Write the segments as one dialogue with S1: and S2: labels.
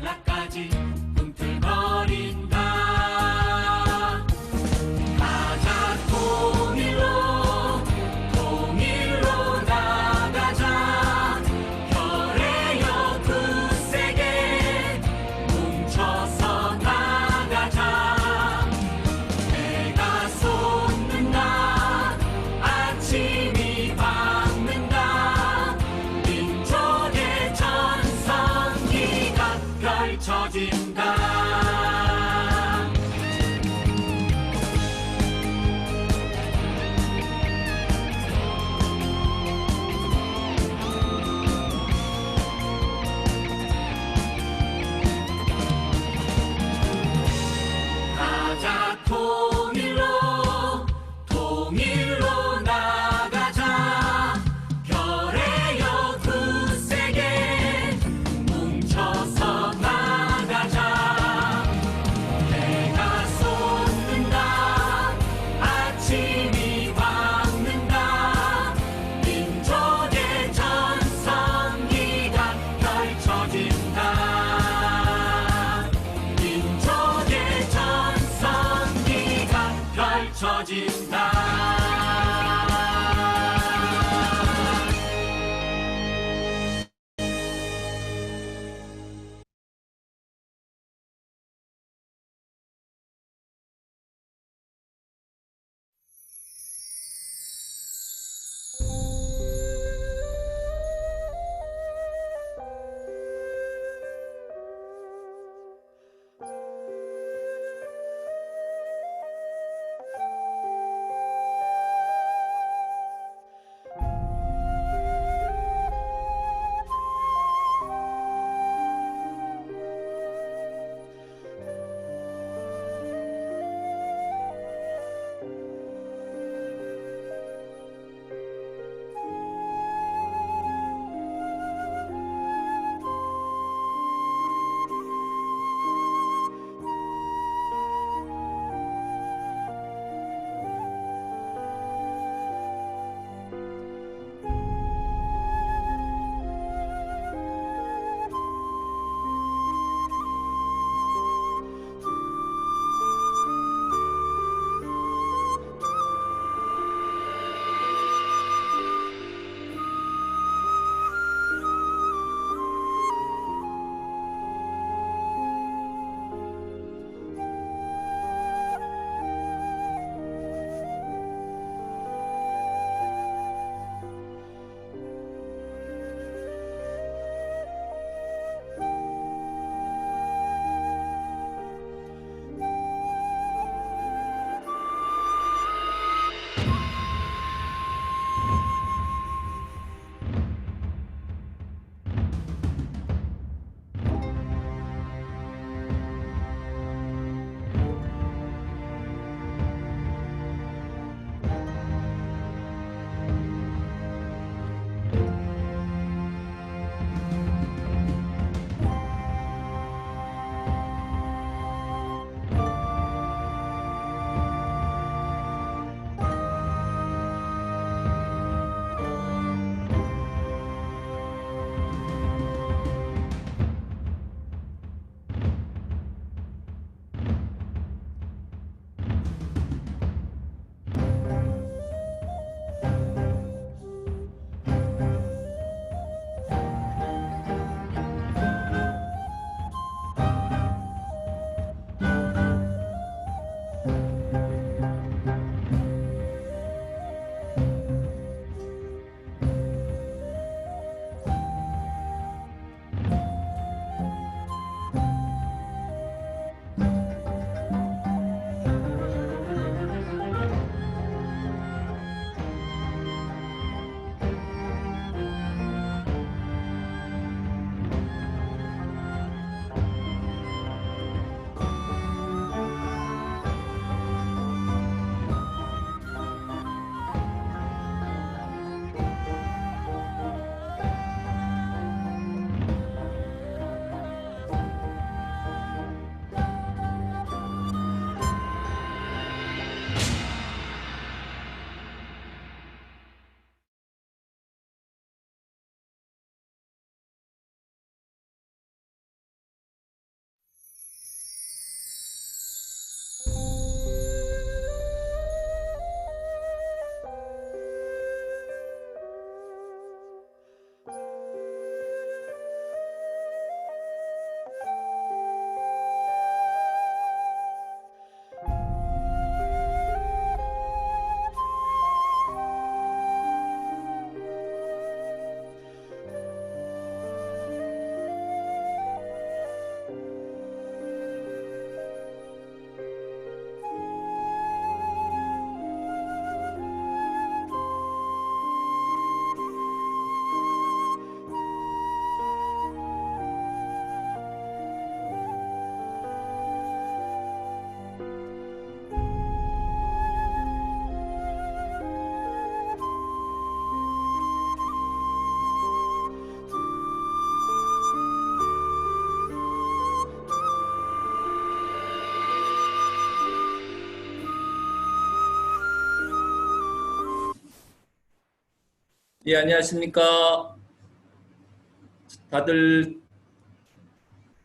S1: 랄랄랄라까지 꿈틀거린다. 가자 통일로 통일로 나가자. 별의 여두 세계 뭉쳐서 나가자. 해가 솟는다. 아침이 밝는다. 민족의 전성기가 펼쳐진다. 가자 통일로 통일로 나가자. 별의 여두 세계 뭉쳐서 나가자. 해가 솟는다. 아침이 밝는다. 민족의 전성기가 펼쳐진다. 민족의 전성기가 펼쳐진다.
S2: 예, 안녕하십니까. 다들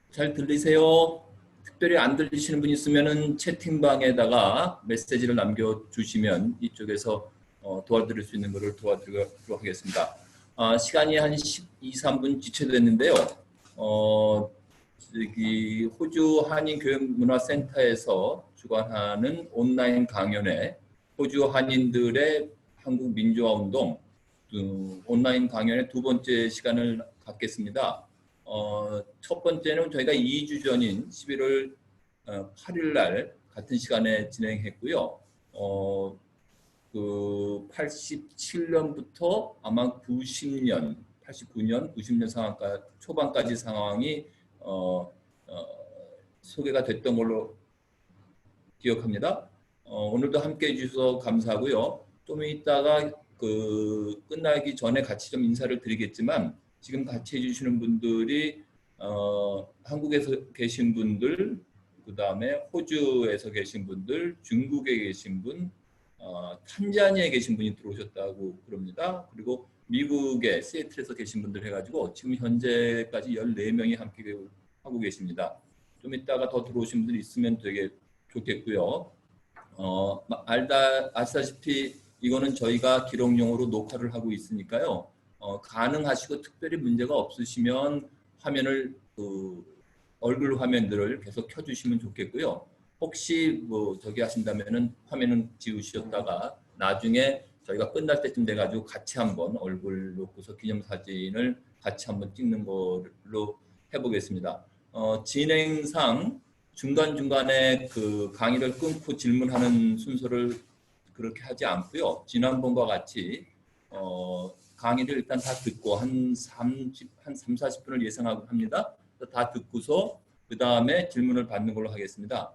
S2: 잘 들리세요? 특별히 안 들리시는 분 있으면은 채팅방에다가 메시지를 남겨주시면 이쪽에서 도와드릴 수 있는 것을 도와드리도록 하겠습니다. 시간이 한 12, 3분 지체됐는데요. 저기 호주 한인교육문화센터에서 주관하는 온라인 강연회 호주 한인들의 한국 민주화운동 온라인 강연의 두 번째 시간을 갖겠습니다. 첫 번째는 저희가 2주 전인 11월 8일 날 같은 시간에 진행했고요. 그 87년부터 아마 90년, 89년, 90년 상황까지 초반까지 상황이 소개가 됐던 걸로 기억합니다. 오늘도 함께 해주셔서 감사하고요. 좀 이따가 끝나기 전에 같이 좀 인사를 드리겠지만 지금 같이 해주시는 분들이 한국에서 계신 분들, 그 다음에 호주에서 계신 분들, 중국에 계신 분, 탄자니아에 계신 분이 들어오셨다고 그럽니다. 그리고 미국의 시애틀에서 계신 분들 해가지고 지금 현재까지 14명이 함께 하고 계십니다. 좀 이따가 더 들어오신 분들이 있으면 되게 좋겠고요. 아시다시피 이거는 저희가 기록용으로 녹화를 하고 있으니까요. 가능하시고 특별히 문제가 없으시면 화면을 얼굴 화면들을 계속 켜주시면 좋겠고요. 혹시 뭐 저기 하신다면은 화면은 지우셨다가 나중에 저희가 끝날 때쯤 돼가지고 같이 한번 얼굴 놓고서 기념사진을 같이 한번 찍는 걸로 해보겠습니다. 진행상 중간중간에 그 강의를 끊고 질문하는 순서를 그렇게 하지 않고요. 지난번과 같이 강의를 일단 다 듣고 한 3, 40분을 예상하고 합니다. 다 듣고서 그 다음에 질문을 받는 걸로 하겠습니다.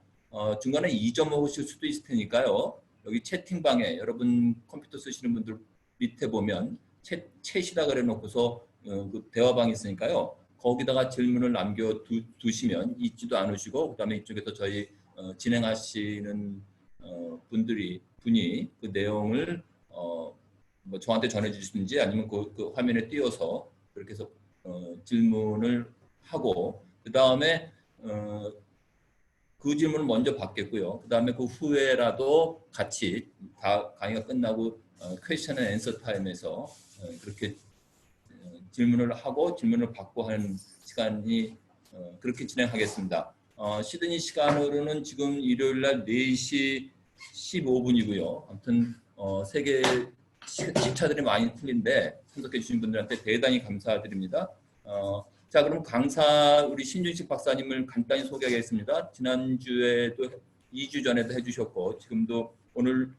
S2: 중간에 잊어먹으실 수도 있을 테니까요. 여기 채팅방에 여러분 컴퓨터 쓰시는 분들 밑에 보면 챗이라 그래 놓고서 그 대화방이 있으니까요. 거기다가 질문을 남겨두시면 잊지도 않으시고 그 다음에 이쪽에서 저희 진행하시는 분이 그 내용을 뭐 저한테 전해주시든지 아니면 그 화면에 띄워서 그렇게 해서 질문을 하고 그 다음에 그 질문을 먼저 받겠고요. 그 다음에 그 후에라도 같이 다 강의가 끝나고 퀘스천 앤 앤서 타임에서 그렇게 질문을 하고 질문을 받고 하는 시간이 그렇게 진행하겠습니다. 시드니 시간으로는 지금 일요일 날 4시 15분이고요. 아무튼 세계 시차들이 많이 틀린데 참석해 주신 분들한테 대단히 감사드립니다. 자, 그럼 강사 우리 신준식 박사님을 간단히 소개하겠습니다. 지난주에도 2주 전에도 해주셨고 지금도 오늘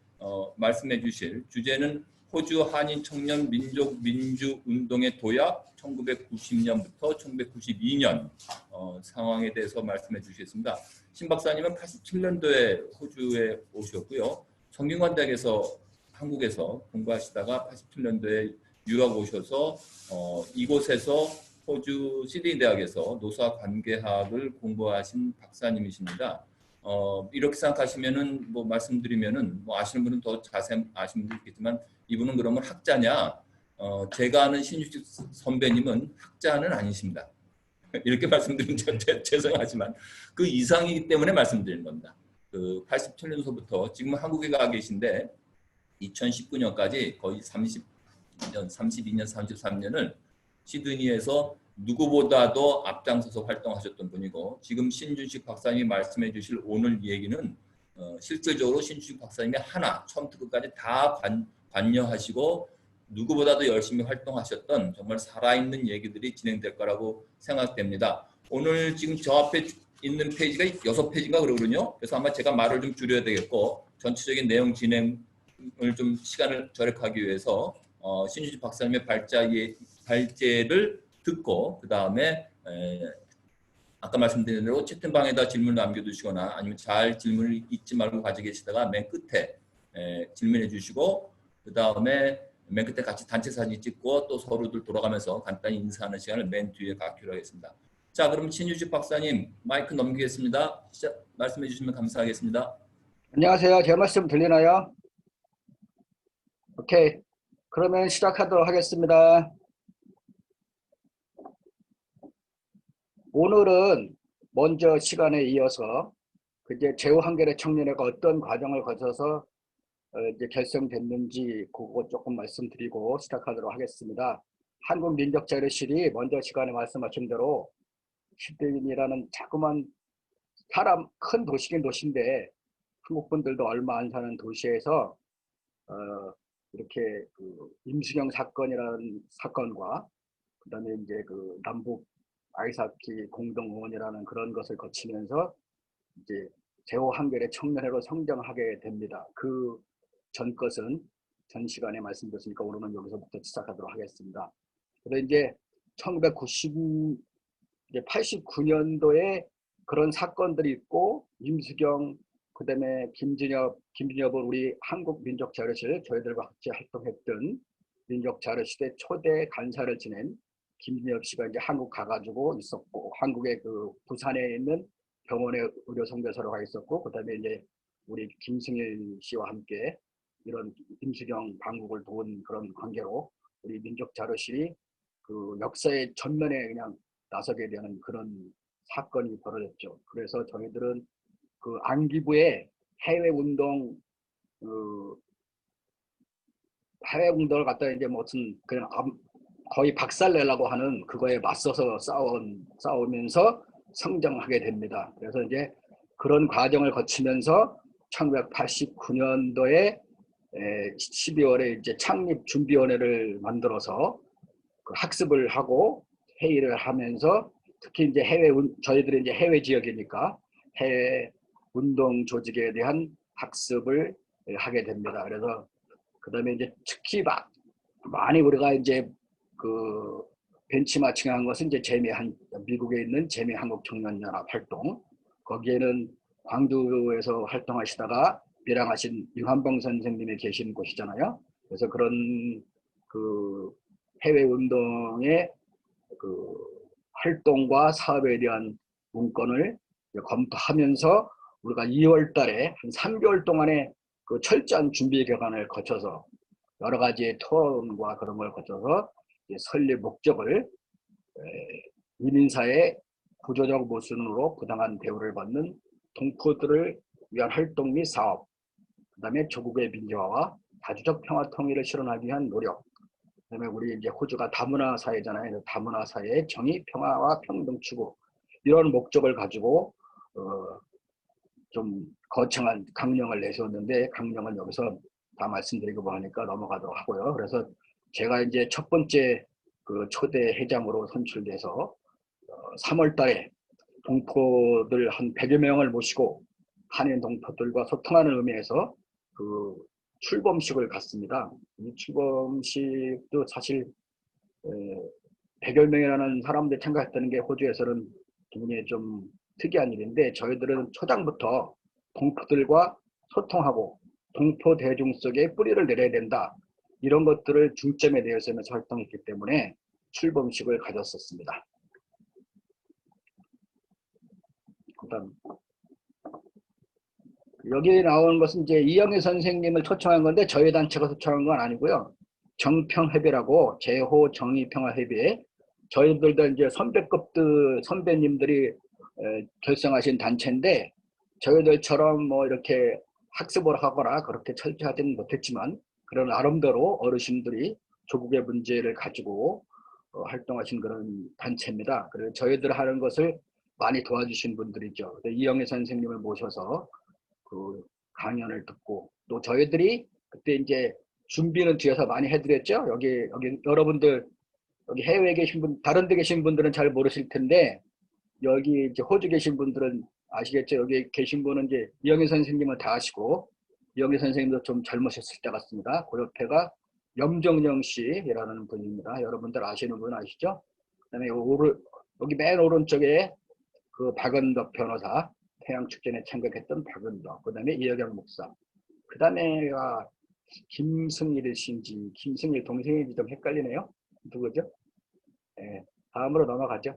S2: 말씀해 주실 주제는 호주 한인 청년 민족 민주 운동의 도약 1990년부터 1992년 상황에 대해서 말씀해 주시겠습니다. 신 박사님은 87년도에 호주에 오셨고요. 성균관대학에서 한국에서 공부하시다가 87년도에 유학 오셔서 이곳에서 호주 시드니 대학에서 노사관계학을 공부하신 박사님이십니다. 이렇게 생각하시면은 뭐 말씀드리면은 뭐 아시는 분은 더 자세히 아시는 분도 있겠지만 이분은 그러면 학자냐? 제가 아는 신유식 선배님은 학자는 아니십니다. 이렇게 말씀드리면 죄송하지만 그 이상이기 때문에 말씀드리는 겁니다. 그 87년서부터 지금 한국에 가 계신데 2019년까지 거의 32년, 33년을 시드니에서 누구보다도 앞장서서 활동하셨던 분이고 지금 신준식 박사님이 말씀해 주실 오늘 얘기는 실질적으로 신준식 박사님이 하나 처음부터 끝까지 다 관여하시고 누구보다도 열심히 활동하셨던 정말 살아있는 얘기들이 진행될 거라고 생각됩니다. 오늘 지금 저 앞에 있는 페이지가 6페이지인가 그러거든요. 그래서 아마 제가 말을 좀 줄여야 되겠고 전체적인 내용 진행을 좀 시간을 절약하기 위해서 신준식 박사님의 발제를 듣고 그 다음에 아까 말씀드린 대로 채팅방에다 질문을 남겨두시거나 아니면 잘 질문을 잊지 말고 가지고 계시다가 맨 끝에 질문해 주시고 그 다음에 맨 끝에 같이 단체 사진 찍고 또 서로들 돌아가면서 간단히 인사하는 시간을 맨 뒤에 갖기로 하겠습니다. 자, 그럼 신유식 박사님 마이크 넘기겠습니다. 말씀해 주시면 감사하겠습니다.
S3: 안녕하세요. 제 말씀 들리나요? 오케이. 그러면 시작하도록 하겠습니다. 오늘은 먼저 시간에 이어서 이제 제후한결의 청년회가 어떤 과정을 거쳐서 이제 결성됐는지 그거 조금 말씀드리고 시작하도록 하겠습니다. 한국민족자료실이 먼저 시간에 말씀하신 대로 시드니라는 자그만 사람 큰 도시긴 도시인데 한국 분들도 얼마 안 사는 도시에서 이렇게 그 임수경 사건이라는 사건과 그다음에 이제 그 남북 아이스하키 공동응원이라는 그런 것을 거치면서 이제 제후한결의 청년회로 성장하게 됩니다. 그 전 것은 전 시간에 말씀드렸으니까 오늘은 여기서부터 시작하도록 하겠습니다. 그래서 이제 1989년도에 그런 사건들이 있고 임수경 그다음에 김준엽은 우리 한국민족자료실 저희들과 같이 활동했던 민족자료실의 초대 간사를 지낸 김준엽 씨가 이제 한국 가가지고 있었고 한국의 그 부산에 있는 병원에 의료 선교사로 가 있었고 그다음에 이제 우리 김승일 씨와 함께 이런 임수경 방북을 도운 그런 관계로 우리 민족자료실이 그 역사의 전면에 그냥 나서게 되는 그런 사건이 벌어졌죠. 그래서 저희들은 그 안기부의 해외 운동을 갖다 이제 무슨 그냥 거의 박살내려고 하는 그거에 맞서서 싸우면서 성장하게 됩니다. 그래서 이제 그런 과정을 거치면서 1989년도에 12월에 이제 창립준비위원회를 만들어서 그 학습을 하고 회의를 하면서 특히 이제 저희들이 이제 해외 지역이니까 해외 운동 조직에 대한 학습을 하게 됩니다. 그래서 그다음에 이제 특히 많이 우리가 이제 그 벤치마킹한 것은 이제 미국에 있는 재미 한국 청년연합 활동 거기에는 광주에서 활동하시다가 비랑하신 유한봉 선생님이 계신 곳이잖아요. 그래서 그런 그 해외 운동의 그 활동과 사업에 대한 문건을 검토하면서 우리가 2월 달에 한 3개월 동안의 그 철저한 준비 기간을 거쳐서 여러 가지의 토론과 그런 걸 거쳐서 설립 목적을 이민사의 구조적 모순으로 부당한 대우를 받는 동포들을 위한 활동 및 사업, 그 다음에 조국의 민주화와 다주적 평화 통일을 실현하기 위한 노력, 그 다음에 우리 이제 호주가 다문화 사회잖아요. 다문화 사회의 정의, 평화와 평등 추구 이런 목적을 가지고 좀 거창한 강령을 내세웠는데 강령은 여기서 다 말씀드리고 하니까 넘어가도록 하고요. 그래서 제가 이제 첫 번째 그 초대 회장으로 선출돼서 3월 달에 동포들 한 100여 명을 모시고 한인 동포들과 소통하는 의미에서 그 출범식을 갖습니다. 이 출범식도 사실 100여 명이라는 사람들이 참가했다는 게 호주에서는 굉장히 좀 특이한 일인데 저희들은 초장부터 동포들과 소통하고 동포 대중 속에 뿌리를 내려야 된다. 이런 것들을 중점에 내세우면서 활동했기 때문에 출범식을 가졌었습니다. 그다음 여기 나오는 것은 이제 이영애 선생님을 초청한 건데 저희 단체가 초청한 건 아니고요. 정평협의라고 제호 정의평화협의 저희들도 이제 선배님들이 결성하신 단체인데 저희들처럼 뭐 이렇게 학습을 하거나 그렇게 철저하지는 못했지만 그런 나름대로 어르신들이 조국의 문제를 가지고 활동하신 그런 단체입니다. 그래서 저희들 하는 것을 많이 도와주신 분들이죠. 이영애 선생님을 모셔서 그 강연을 듣고 또 저희들이 그때 이제 준비는 뒤에서 많이 해드렸죠. 여기 여러분들 여기 해외에 계신 분, 다른 데 계신 분들은 잘 모르실 텐데 여기 이제 호주 계신 분들은 아시겠죠. 여기 계신 분은 이제 이영애 선생님은 다 아시고 이영애 선생님도 좀 젊으셨을 때 같습니다. 그 옆에가 염정영 씨라는 분입니다. 여러분들 아시는 분 아시죠? 그다음에 여기 맨 오른쪽에 그 박은덕 변호사 태양축전에 참가했던 박은덕, 그 다음에 이여경 목사, 그 다음에가 김승일이신지 김승일 동생인지 좀 헷갈리네요. 누구죠? 네, 다음으로 넘어가죠.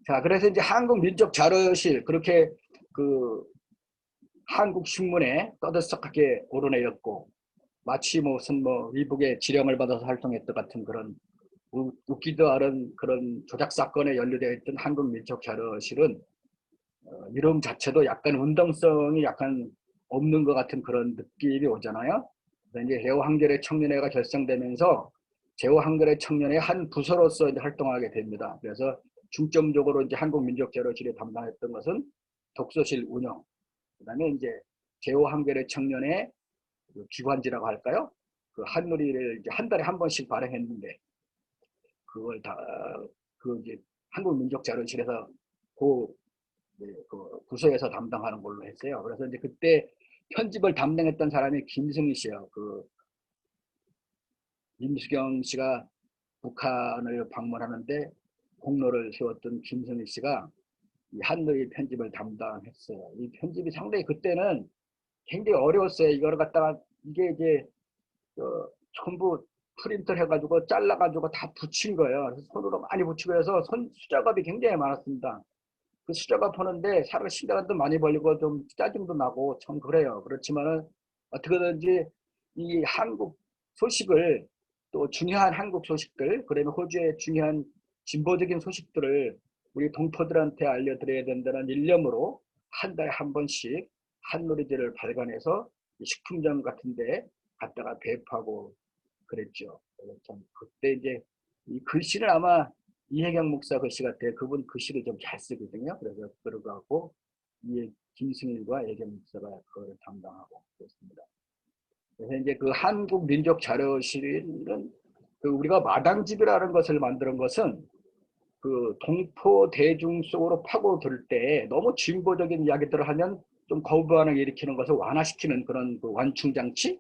S3: 자, 그래서 이제 한국민족자료실 그렇게 그 한국신문에 떠들썩하게 오르내렸고 마치 무슨 뭐 미국의 지령을 받아서 활동했던 같은 그런 웃기도 않은 그런 조작 사건에 연루되어 있던 한국민족자료실은 이름 자체도 약간 운동성이 약간 없는 것 같은 그런 느낌이 오잖아요. 그래서 이제 제후한결의 청년회가 결성되면서 제후한결의 청년회 한 부서로서 이제 활동하게 됩니다. 그래서 중점적으로 이제 한국민족자료실이 담당했던 것은 독서실 운영, 그다음에 이제 제후한결의 청년회 그 기관지라고 할까요? 그 한누리를 이제 한 달에 한 번씩 발행했는데 그걸 다 그 이제 한국민족자료실에서 그, 그 부서에서 담당하는 걸로 했어요. 그래서 이제 그때 편집을 담당했던 사람이 김승희 씨예요. 그 임수경 씨가 북한을 방문하는데 공로를 세웠던 김승희 씨가 이 한누리 편집을 담당했어요. 이 편집이 상당히 그때는 굉장히 어려웠어요. 이거를 갖다가 이게 이제 전부 프린트를 해가지고 잘라가지고 다 붙인 거예요. 그래서 손으로 많이 붙이고 해서 수작업이 굉장히 많았습니다. 그 수작업 하는데 사람 시간도 많이 걸리고 좀 짜증도 나고 참 그래요. 그렇지만은 어떻게든지 이 한국 소식을 또 중요한 한국 소식들, 그러면 호주의 중요한 진보적인 소식들을 우리 동포들한테 알려드려야 된다는 일념으로 한 달에 한 번씩 한누리지를 발간해서 식품점 같은데 갖다가 배포하고 그랬죠. 참 그때 이제 이 글씨를 아마 이혜경 목사 글씨 같아요. 그분 글씨를 좀 잘 쓰거든요. 그래서 그러고 이 김승일과 예경 목사가 그걸 담당하고 그렇습니다. 그래서 이제 그 한국 민족 자료실은 그 우리가 마당집이라는 것을 만드는 것은 그 동포 대중 속으로 파고들 때 너무 진보적인 이야기들을 하면 좀 거부 반응 일으키는 것을 완화시키는 그런 그 완충 장치.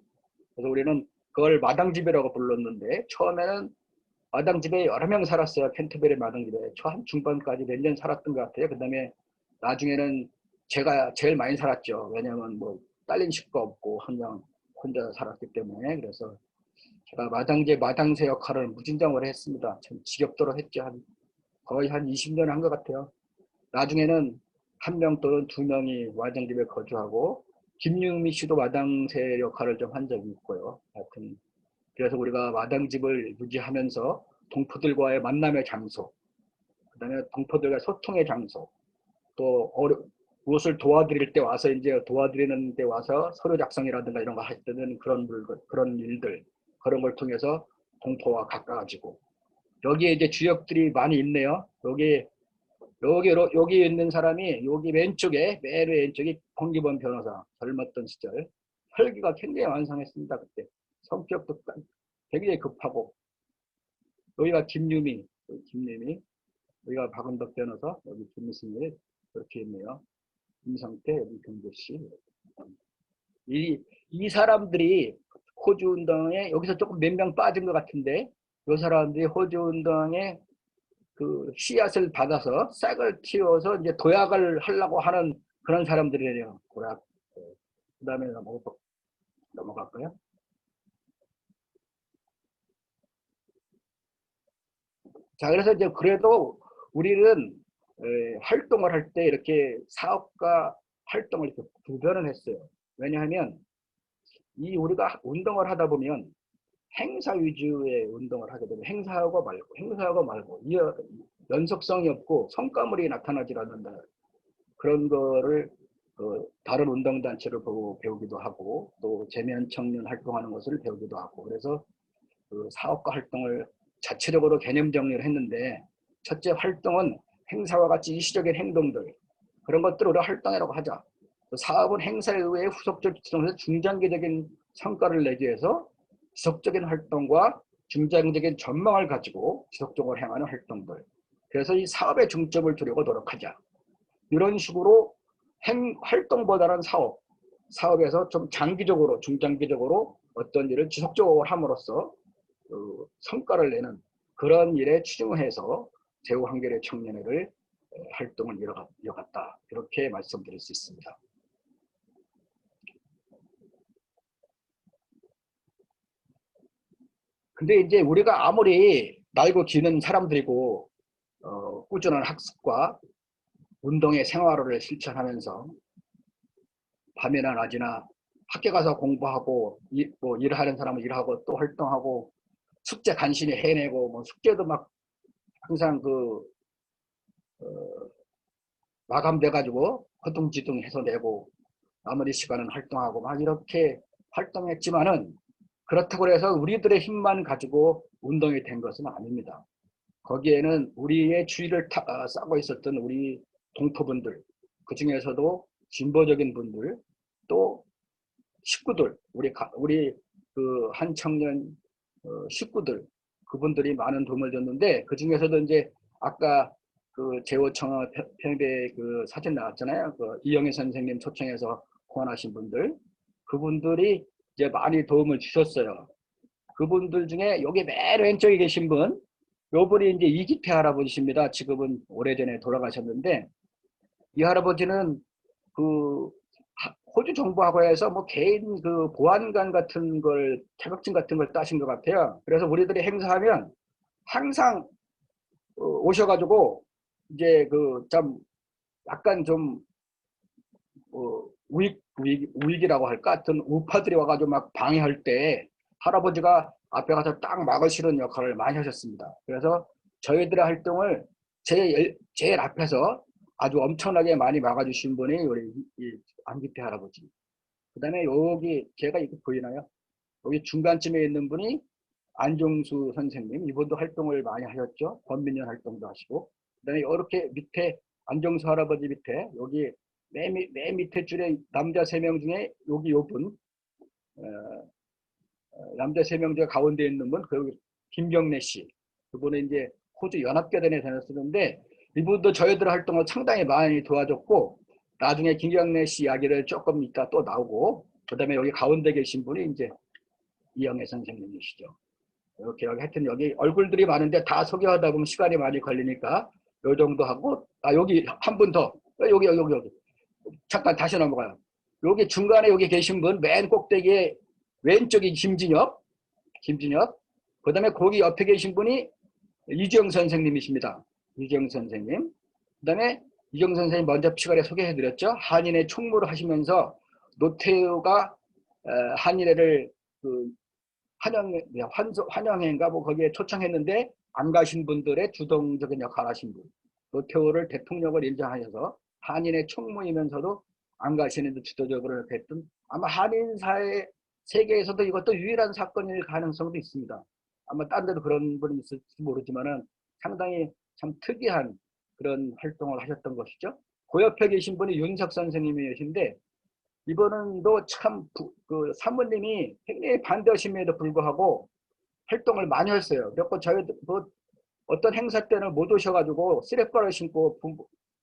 S3: 그래서 우리는 그걸 마당집이라고 불렀는데 처음에는 마당집에 여러 명 살았어요. 캔터베리 마당집에 한 중반까지 몇 년 살았던 것 같아요. 그 다음에 나중에는 제가 제일 많이 살았죠. 왜냐하면 뭐 딸린 식구가 없고 그냥 혼자 살았기 때문에. 그래서 제가 마당새 역할을 무진장으로 했습니다. 참 지겹도록 했죠. 거의 한 20년 한 것 같아요. 나중에는 한 명 또는 두 명이 마당집에 거주하고 김유미 씨도 마당새 역할을 좀 한 적이 있고요. 하여튼 그래서 우리가 마당집을 유지하면서 동포들과의 만남의 장소, 그다음에 동포들과 소통의 장소, 또 무엇을 도와드릴 때 와서 이제 도와드리는 데 와서 서류 작성이라든가 이런 거 할 때는 그런 물건, 그런 일들, 그런 걸 통해서 동포와 가까워지고 여기에 이제 주역들이 많이 있네요. 여기 있는 사람이 여기 왼쪽에 맨 왼쪽이 권기범 변호사 젊었던 시절 혈기가 굉장히 완성했습니다. 그때 성격도 굉장히 급하고 여기가 김유미, 여기가 박은덕 변호사, 여기 김승일 그렇게 있네요. 김성태, 여기 경재씨. 이 사람들이 호주 운동에 여기서 조금 몇 명 빠진 것 같은데 이 사람들이 호주 운동에 그 씨앗을 받아서 싹을 틔워서 이제 도약을 하려고 하는 그런 사람들이에요. 도약. 그 다음에 넘어갈까요? 자, 그래서 이제 그래도 우리는 활동을 할 때 이렇게 사업과 활동을 이렇게 구별을 했어요. 왜냐하면 우리가 운동을 하다 보면 행사 위주의 운동을 하게 되면 행사하고 말고 연속성이 없고 성과물이 나타나지 않는다. 그런 거를 다른 운동단체를 보고 배우기도 하고 또 재미한 청년 활동하는 것을 배우기도 하고 그래서 그 사업과 활동을 자체적으로 개념 정리를 했는데 첫째 활동은 행사와 같이 일시적인 행동들 그런 것들을 우리가 활동이라고 하자. 사업은 행사에 의해 후속적 지정해서 중장기적인 성과를 내기 위해서 지속적인 활동과 중장기적인 전망을 가지고 지속적으로 행하는 활동들. 그래서 이 사업에 중점을 두려고 노력하자. 이런 식으로 활동보다는 사업에서 좀 장기적으로 중장기적으로 어떤 일을 지속적으로 함으로써 성과를 내는 그런 일에 치중해서 제후한결의 청년회를 활동을 이어갔다. 이렇게 말씀드릴 수 있습니다. 근데 이제 우리가 아무리 날고 기는 사람들이고 꾸준한 학습과 운동의 생활을 실천하면서 밤이나 낮이나 학교 가서 공부하고 뭐 일하는 사람은 일하고 또 활동하고 숙제 간신히 해내고 뭐 숙제도 막 항상 마감돼 가지고 허둥지둥 해서 내고 나머지 시간은 활동하고 막 이렇게 활동했지만은 그렇다고 해서 우리들의 힘만 가지고 운동이 된 것은 아닙니다. 거기에는 우리의 주의를 싸고 있었던 우리 동포분들, 그 중에서도 진보적인 분들, 또 식구들, 우리 그 한 청년 식구들, 그분들이 많은 도움을 줬는데 그 중에서도 이제 아까 그 제호청어 평배 그 사진 나왔잖아요. 그 이영애 선생님 초청해서 후원하신 분들, 그분들이 이제 많이 도움을 주셨어요. 그분들 중에 여기 맨 왼쪽에 계신 분, 요분이 이제 이기태 할아버지십니다. 지금은 오래전에 돌아가셨는데 이 할아버지는 그 호주 정부하고에서 뭐 개인 그 보안관 같은 걸 자격증 같은 걸 따신 것 같아요. 그래서 우리들이 행사하면 항상 오셔가지고 이제 그 참 약간 좀 우익이라고 할까? 하여튼 우파들이 와가지고 막 방해할 때 할아버지가 앞에 가서 딱 막으시는 역할을 많이 하셨습니다. 그래서 저희들의 활동을 제일 앞에서 아주 엄청나게 많이 막아주신 분이 우리 안기태 할아버지. 그 다음에 여기 제가 이거 보이나요? 여기 중간쯤에 있는 분이 안종수 선생님. 이분도 활동을 많이 하셨죠. 권민연 활동도 하시고. 그 다음에 이렇게 밑에 안종수 할아버지 밑에 여기 맨 밑에 줄에 남자 3명 중에 여기 요분 남자 3명 중에 가운데 있는 분, 그 김경래 씨. 그분은 이제 호주 연합교단에 다녔었는데 이분도 저희들 활동을 상당히 많이 도와줬고 나중에 김경래 씨 이야기를 조금 이따 또 나오고 그다음에 여기 가운데 계신 분이 이제 이영애 선생님이시죠. 이렇게 하여튼 여기 얼굴들이 많은데 다 소개하다 보면 시간이 많이 걸리니까 요 정도 하고 여기 한 분 더 여기 잠깐 다시 넘어가요. 여기 중간에 여기 계신 분 맨 꼭대기에 왼쪽이 김진엽. 그 다음에 거기 옆에 계신 분이 이지영 선생님이십니다. 이지영 선생님. 그 다음에 이지영 선생님 먼저 시간에 소개해드렸죠. 한인회 총무를 하시면서 노태우가 한인회를 그 환영회인가 뭐 거기에 초청했는데 안 가신 분들의 주동적인 역할을 하신 분. 노태우를 대통령을 인정하셔서 한인회 총무이면서도 안 가시는데 주도적으로 했던 아마 한인사회 세계에서도 이것도 유일한 사건일 가능성도 있습니다. 아마 딴 데도 그런 분이 있을지 모르지만은 상당히 참 특이한 그런 활동을 하셨던 것이죠. 그 옆에 계신 분이 윤석 선생님이신데 이분은도 참 그 사모님이 굉장히 반대하심에도 불구하고 활동을 많이 했어요. 그래서 저희 뭐 어떤 행사 때는 못 오셔가지고 쓰레빠를 신고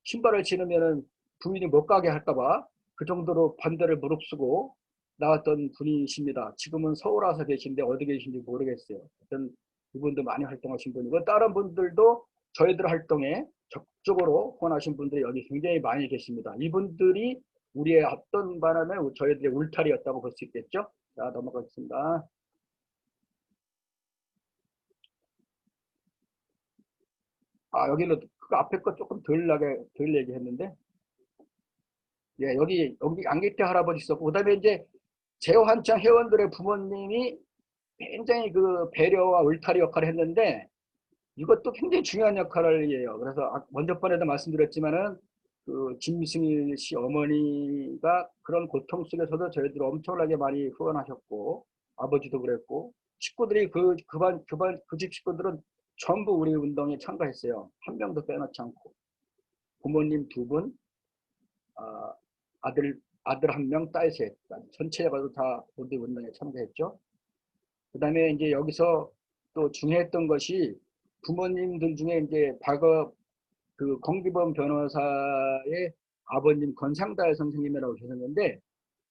S3: 신발을 신으면은 부인이 못 가게 할까봐 그 정도로 반대를 무릅쓰고 나왔던 분이십니다. 지금은 서울 와서 계신데 어디 계신지 모르겠어요. 하여튼 이분도 많이 활동하신 분이고 다른 분들도 저희들 활동에 적극적으로 후원하신 분들이 여기 굉장히 많이 계십니다. 이분들이 우리의 어떤 바람에 저희들의 울타리였다고 볼 수 있겠죠. 자, 넘어가겠습니다. 여기는 그 앞에 거 조금 덜 얘기했는데, 예, 여기 안기태 할아버지 있었고, 그 다음에 이제 제호한창 회원들의 부모님이 굉장히 그 배려와 울타리 역할을 했는데, 이것도 굉장히 중요한 역할을 해요. 그래서 먼저 번에도 말씀드렸지만은, 그 김승일 씨 어머니가 그런 고통 속에서도 저희들 엄청나게 많이 후원하셨고, 아버지도 그랬고, 식구들이 그 집 식구들은 전부 우리 운동에 참가했어요. 한 명도 빼놓지 않고. 부모님 2분, 아들 1명, 딸 3. 전체가 다 우리 운동에 참가했죠. 그 다음에 이제 여기서 또 중요했던 것이 부모님들 중에 이제 과거 그 공기범 변호사의 아버님 권상달 선생님이라고 계셨는데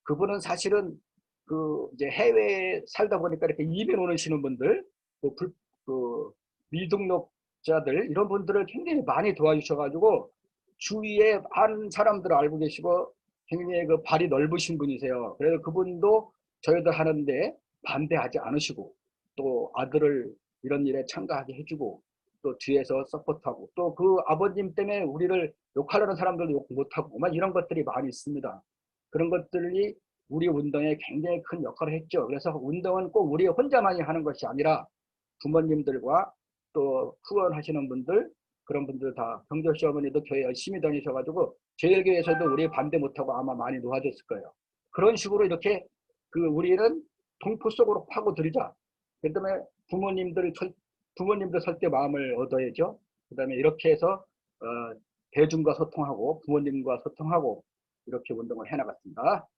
S3: 그분은 사실은 그 이제 해외에 살다 보니까 이렇게 이민 오시는 분들, 그 미등록자들 이런 분들을 굉장히 많이 도와주셔가지고 주위에 많은 사람들을 알고 계시고 굉장히 그 발이 넓으신 분이세요. 그래서 그분도 저희들 하는데 반대하지 않으시고 또 아들을 이런 일에 참가하게 해주고 또 뒤에서 서포트하고 또 그 아버님 때문에 우리를 욕하려는 사람들도 욕 못하고 막 이런 것들이 많이 있습니다. 그런 것들이 우리 운동에 굉장히 큰 역할을 했죠. 그래서 운동은 꼭 우리 혼자만이 하는 것이 아니라 부모님들과 또 후원하시는 분들, 그런 분들 다 경조 시어머니도 교회 열심히 다니셔가지고 저희 교회에서도 우리 반대 못하고 아마 많이 놓아줬을 거예요. 그런 식으로 이렇게 우리는 동포 속으로 파고들이자. 그다음에 부모님들 설 때 마음을 얻어야죠. 그다음에 이렇게 해서 대중과 소통하고 부모님과 소통하고 이렇게 운동을 해나갔습니다.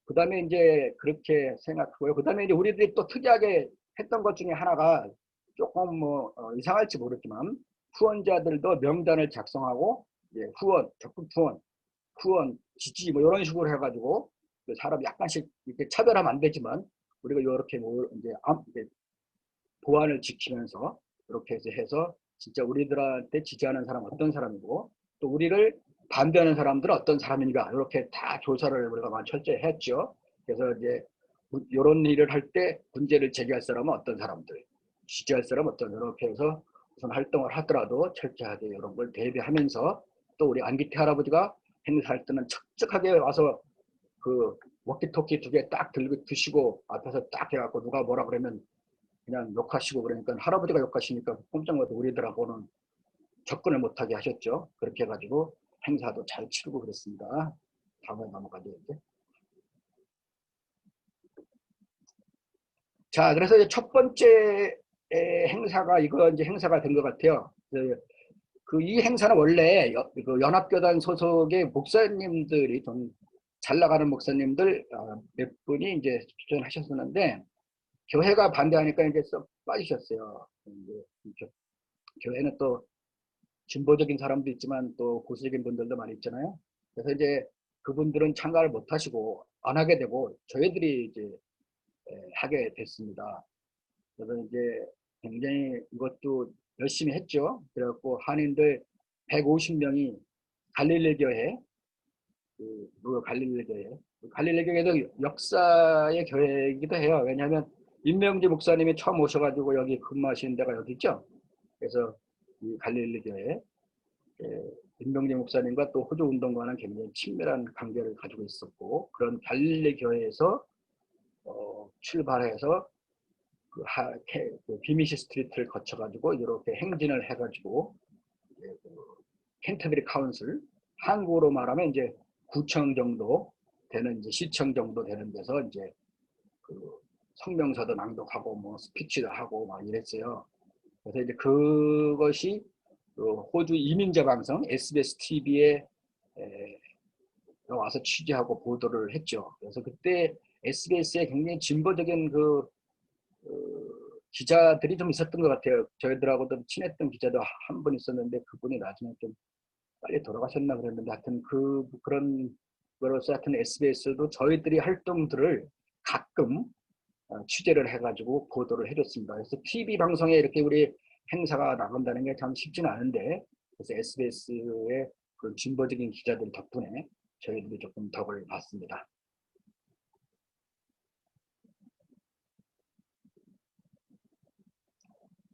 S3: 그다음에 이제 그렇게 생각하고요. 그다음에 이제 우리들이 또 특이하게 했던 것 중에 하나가 조금 이상할지 모르지만 후원자들도 명단을 작성하고 적극 후원, 지지 뭐 이런 식으로 해가지고 사람 약간씩 이렇게 차별하면 안 되지만 우리가 이렇게 이제 보안을 지키면서 이렇게 해서 진짜 우리들한테 지지하는 사람 어떤 사람이고 또 우리를 반대하는 사람들은 어떤 사람인가 이렇게 다 조사를 우리가 철저히 했죠. 그래서 이제 이런 일을 할 때 문제를 제기할 사람은 어떤 사람들, 지지할 사람은 어떤 이렇게 해서 무슨 활동을 하더라도 철저하게 이런 걸 대비하면서 또 우리 안기태 할아버지가 행사할 때는 척척하게 와서 워키토키 2개 딱 들고 드시고 앞에서 딱 해갖고 누가 뭐라 그러면 그냥 욕하시고 그러니까 할아버지가 욕하시니까 꼼짝 못해 우리들하고는 접근을 못하게 하셨죠. 그렇게 해가지고 행사도 잘 치르고 그랬습니다. 다음에 넘어가죠. 이제. 자, 그래서 이제 첫 번째 행사가 이거 이제 행사가 된 것 같아요. 이 행사는 원래 연합교단 소속의 목사님들이 좀 잘 나가는 목사님들 몇 분이 이제 추천하셨었는데 교회가 반대하니까 이제 썩 빠지셨어요. 교회는 또 진보적인 사람도 있지만 또 보수적인 분들도 많이 있잖아요. 그래서 이제 그분들은 참가를 못 하시고 안 하게 되고 저희들이 이제 하게 됐습니다. 그래서 이제 굉장히 이것도 열심히 했죠. 그래갖고 한인들 150명이 갈릴리 교회, 갈릴리 교회도 역사의 교회이기도 해요. 왜냐하면 임명지 목사님이 처음 오셔가지고 여기 근무하시는 데가 여기 있죠. 그래서 이 갈릴리 교회 임명지 목사님과 또 호주 운동과는 굉장히 친밀한 관계를 가지고 있었고 그런 갈릴리 교회에서 출발해서 비미시 스트리트를 거쳐가지고 이렇게 행진을 해가지고 캔터베리 카운슬 한국으로 말하면 이제 구청 정도 되는 이제 시청 정도 되는 데서 이제 성명서도 낭독하고 뭐 스피치도 하고 막 이랬어요. 그래서 이제 그것이 호주 이민자 방송 SBS TV에 와서 취재하고 보도를 했죠. 그래서 그때 SBS에 굉장히 진보적인 기자들이 좀 있었던 것 같아요. 저희들하고도 친했던 기자도 한 분 있었는데 그분이 나중에 좀 빨리 돌아가셨나 그랬는데 하여튼 그런 거로서 하여튼 SBS도 저희들이 활동들을 가끔 취재를 해가지고 보도를 해줬습니다. 그래서 TV 방송에 이렇게 우리 행사가 나간다는 게 참 쉽지는 않은데 그래서 SBS의 그 진보적인 기자들 덕분에 저희들이 조금 덕을 봤습니다.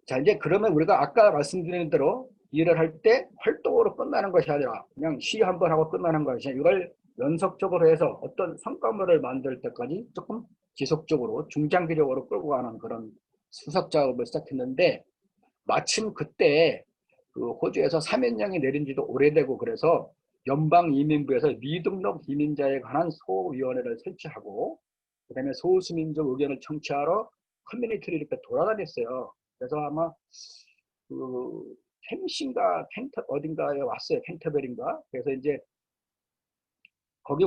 S3: 자, 이제 그러면 우리가 아까 말씀드린 대로 일을 할 때 활동으로 끝나는 것이 아니라 그냥 시위 한번 하고 끝나는 것이 아니라 이걸 연속적으로 해서 어떤 성과물을 만들 때까지 조금 지속적으로 중장기적으로 끌고 가는 그런 수석 작업을 시작했는데 마침 그때 호주에서 사면령이 내린 지도 오래되고 그래서 연방이민부에서 미등록 이민자에 관한 소위원회를 설치하고 그다음에 소수민족 의견을 청취하러 커뮤니티를 이렇게 돌아다녔어요. 그래서 아마 캠신가 어딘가에 왔어요. 캔터베리인가. 그래서 이제 거기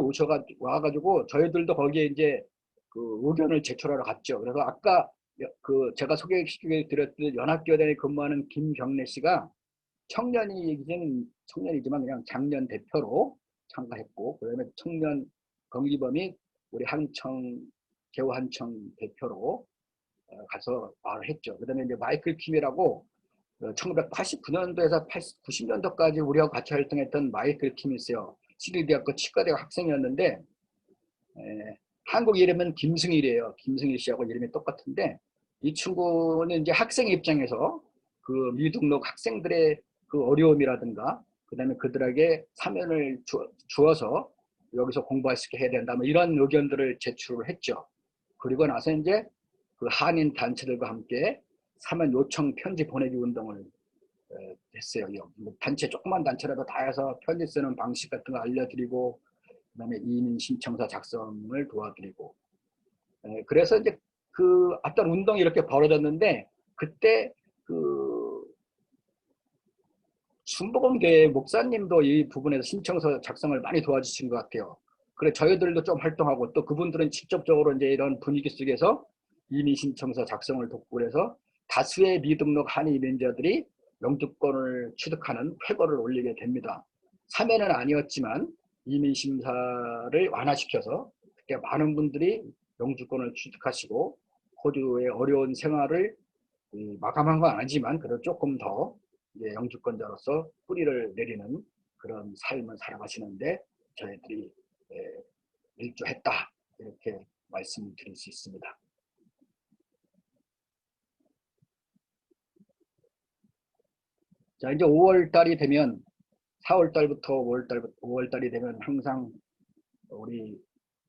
S3: 와가지고 저희들도 거기에 이제 의견을 제출하러 갔죠. 그래서 아까 제가 소개시켜 드렸던 연합교단에 근무하는 김경래 씨가 청년이지만 그냥 장년 대표로 참가했고 그다음에 청년 건기범이 우리 개호한청 대표로 가서 말을 했죠. 그다음에 이제 마이클 킴이라고 1989년도에서 90년도까지 우리하고 같이 활동했던 마이클 킴이 있어요. 시릴대학교 치과대학 학생이었는데 한국 이름은 김승일이에요. 김승일 씨하고 이름이 똑같은데 이 친구는 이제 학생 입장에서 미등록 학생들의 어려움이라든가 그다음에 그들에게 사면을 주어서 여기서 공부할 수 있게 해야 된다. 뭐 이런 의견들을 제출을 했죠. 그리고 나서 이제 그 한인 단체들과 함께 사면 요청 편지 보내기 운동을 했어요. 뭐 단체 조그만 단체라도 다 해서 편지 쓰는 방식 같은 거 알려드리고 그다음에 이민 신청서 작성을 도와드리고 그래서 이제 그 어떤 운동이 이렇게 벌어졌는데 그때 그 순복음교회 목사님도 이 부분에서 신청서 작성을 많이 도와주신 것 같아요. 그래 저희들도 좀 활동하고 또 그분들은 직접적으로 이제 이런 분위기 속에서 이민 신청서 작성을 돕고 그래서 다수의 미등록 한인 이민자들이 영주권을 취득하는 쾌거를 올리게 됩니다. 3회는 아니었지만 이민 심사를 완화시켜서 그때 많은 분들이 영주권을 취득하시고 호주의 어려운 생활을 마감한 건 아니지만 그래도 조금 더 영주권자로서 뿌리를 내리는 그런 삶을 살아가시는데 저희들이 일조했다 이렇게 말씀드릴 수 있습니다. 자 이제 5월 달이 되면 4월 달부터 5월 달이 되면 항상 우리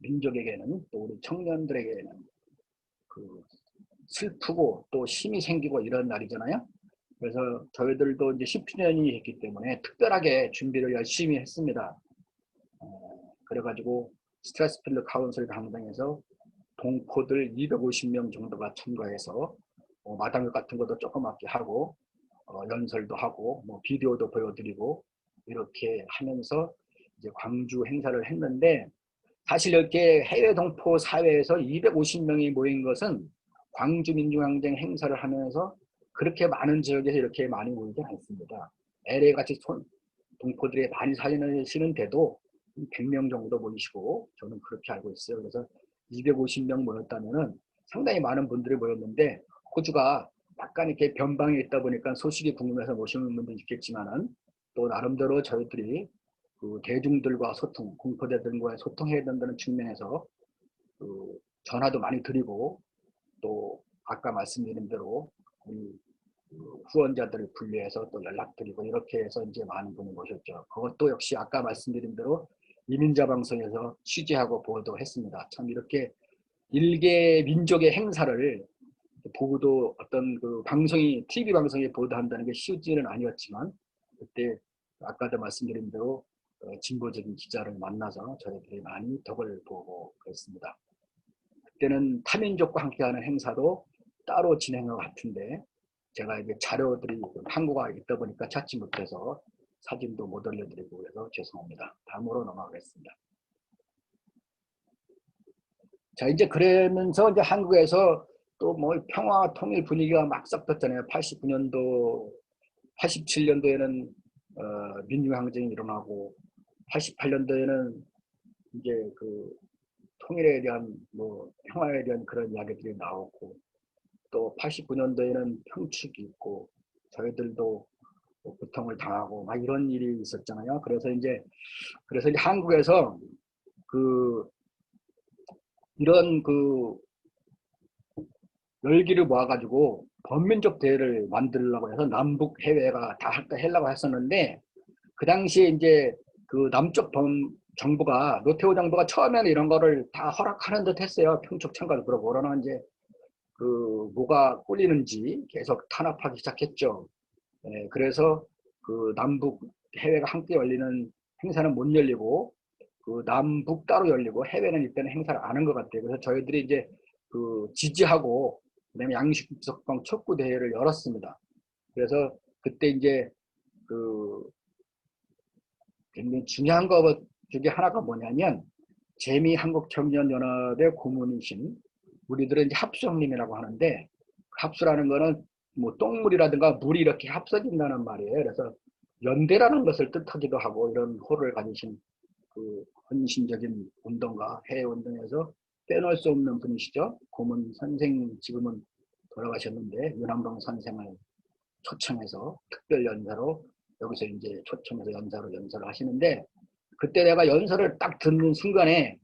S3: 민족에게는 또 우리 청년들에게는 그 슬프고 또 힘이 생기고 이런 날이잖아요. 그래서 저희들도 이제 10주년이 했기 때문에 특별하게 준비를 열심히 했습니다. 그래가지고 스트레스필드 카운슬 강당에서 동포들 250명 정도가 참가해서 마당극 같은 것도 조그맣게 하고 연설도 하고 뭐 비디오도 보여드리고 이렇게 하면서 이제 광주 행사를 했는데 사실 이렇게 해외 동포 사회에서 250명이 모인 것은 광주 민주항쟁 행사를 하면서 그렇게 많은 지역에서 이렇게 많이 모이지 않습니다. LA 같이 동포들이 많이 사시는데도 100명 정도 모이시고 저는 그렇게 알고 있어요. 그래서 250명 모였다면은 상당히 많은 분들이 모였는데 호주가 약간 이렇게 변방에 있다 보니까 소식이 궁금해서 모시는 분도 있겠지만은 또 나름대로 저희들이 그 대중들과 소통, 공포대들과의 소통해야 된다는 측면에서 그 전화도 많이 드리고 또 아까 말씀드린 대로 우리 후원자들을 분리해서 또 연락드리고 이렇게 해서 이제 많은 분이 모셨죠. 그것도 역시 아까 말씀드린 대로 이민자 방송에서 취재하고 보도했습니다. 참 이렇게 일개 민족의 행사를 보고도 어떤 그 방송이 TV 방송에 보도한다는 게 쉬우지는 아니었지만 그때 아까도 말씀드린 대로 진보적인 기자를 만나서 저희들이 많이 덕을 보고 그랬습니다. 그때는 타민족과 함께하는 행사도 따로 진행한 것 같은데 제가 이게 자료들이 한국어가 있다 보니까 찾지 못해서 사진도 못 올려드리고 그래서 죄송합니다. 다음으로 넘어가겠습니다. 자 이제 그러면서 이제 한국에서 또 뭐 평화 통일 분위기가 막 섞였잖아요. 89년도, 87년도에는 민주항쟁이 일어나고 88년도에는 이제 그 통일에 대한 뭐 평화에 대한 그런 이야기들이 나오고 또 89년도에는 평축이 있고 저희들도 고통을 당하고 막 이런 일이 있었잖아요. 그래서 이제 한국에서 그 이런 그 열기를 모아가지고 범민족 대회를 만들려고 해서 남북 해외가 다 하려고 했었는데 그 당시에 이제 그 남쪽 정부가 노태우 정부가 처음에는 이런 거를 다 허락하는 듯 했어요. 평축 참가도 그러고 그러나 이제 그 뭐가 꿀리는지 계속 탄압하기 시작했죠. 그래서 그 남북 해외가 함께 열리는 행사는 못 열리고 그 남북 따로 열리고 해외는 이때는 행사를 안 한 것 같아요. 그래서 저희들이 이제 그 지지하고 그다음에 양식국적방 촉구 대회를 열었습니다. 그래서 그때 이제 그 굉장히 중요한 것 중에 하나가 뭐냐면 재미 한국청년연합의 고문이신 우리들은 이제 합수형님이라고 하는데 합수라는 거는 뭐 똥물이라든가 물이 이렇게 합쳐진다는 말이에요. 그래서 연대라는 것을 뜻하기도 하고 이런 호를 가지신 그 헌신적인 운동가 해외 운동에서 빼놓을 수 없는 분이시죠. 고문 선생 지금은 돌아가셨는데 윤한봉 선생을 초청해서 특별 연사로 여기서 이제 초청해서 연설을 하시는데 그때 내가 연설을 딱 듣는 순간에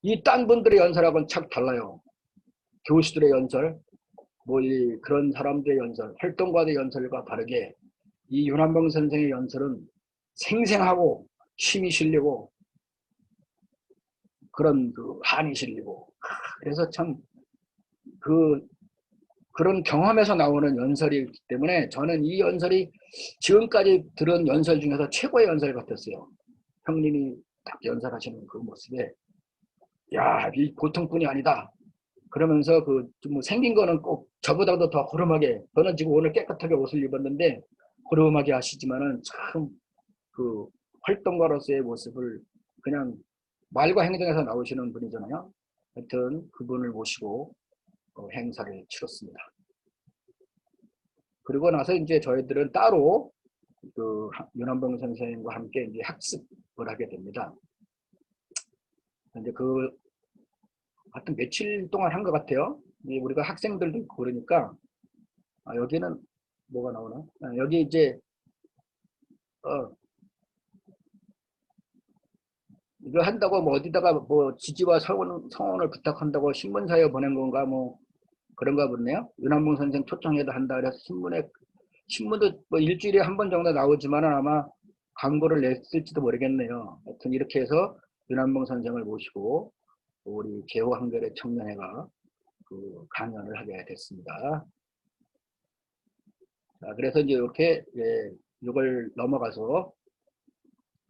S3: 이 딴 분들의 연설하고는 착 달라요. 교수들의 연설, 뭐 그런 사람들의 연설, 활동가들의 연설과 다르게 이 윤한봉 선생의 연설은 생생하고 힘이 실리고 그런 그 한이 실리고 그래서 참 그런 경험에서 나오는 연설이기 때문에 저는 이 연설이 지금까지 들은 연설 중에서 최고의 연설 같았어요. 형님이 딱 연설하시는 그 모습에 야, 이 보통 분이 아니다. 그러면서 뭐 생긴 거는 꼭 저보다도 더 호름하게, 저는 지금 오늘 깨끗하게 옷을 입었는데 호름하게 하시지만은 참 그 활동가로서의 모습을 그냥 말과 행동에서 나오시는 분이잖아요. 하여튼 그분을 모시고 행사를 치렀습니다. 그리고 나서 이제 저희들은 따로 그 윤한봉 선생님과 함께 이제 학습을 하게 됩니다. 이제 하여튼 며칠 동안 한 것 같아요. 우리가 학생들도 있고 그러니까 여기는 뭐가 나오나? 여기 이제 이거 한다고 뭐 어디다가 뭐 지지와 성원을 부탁한다고 신문사에 보낸 건가 뭐 그런가 보네요. 윤한봉 선생 초청해도 한다 그래서 신문도 뭐 일주일에 한 번 정도 나오지만 아마 광고를 냈을지도 모르겠네요. 하여튼 이렇게 해서 윤한봉 선생을 모시고 우리 개호 한글의 청년회가 그 강연을 하게 됐습니다. 자, 그래서 이제 이렇게 이걸 넘어가서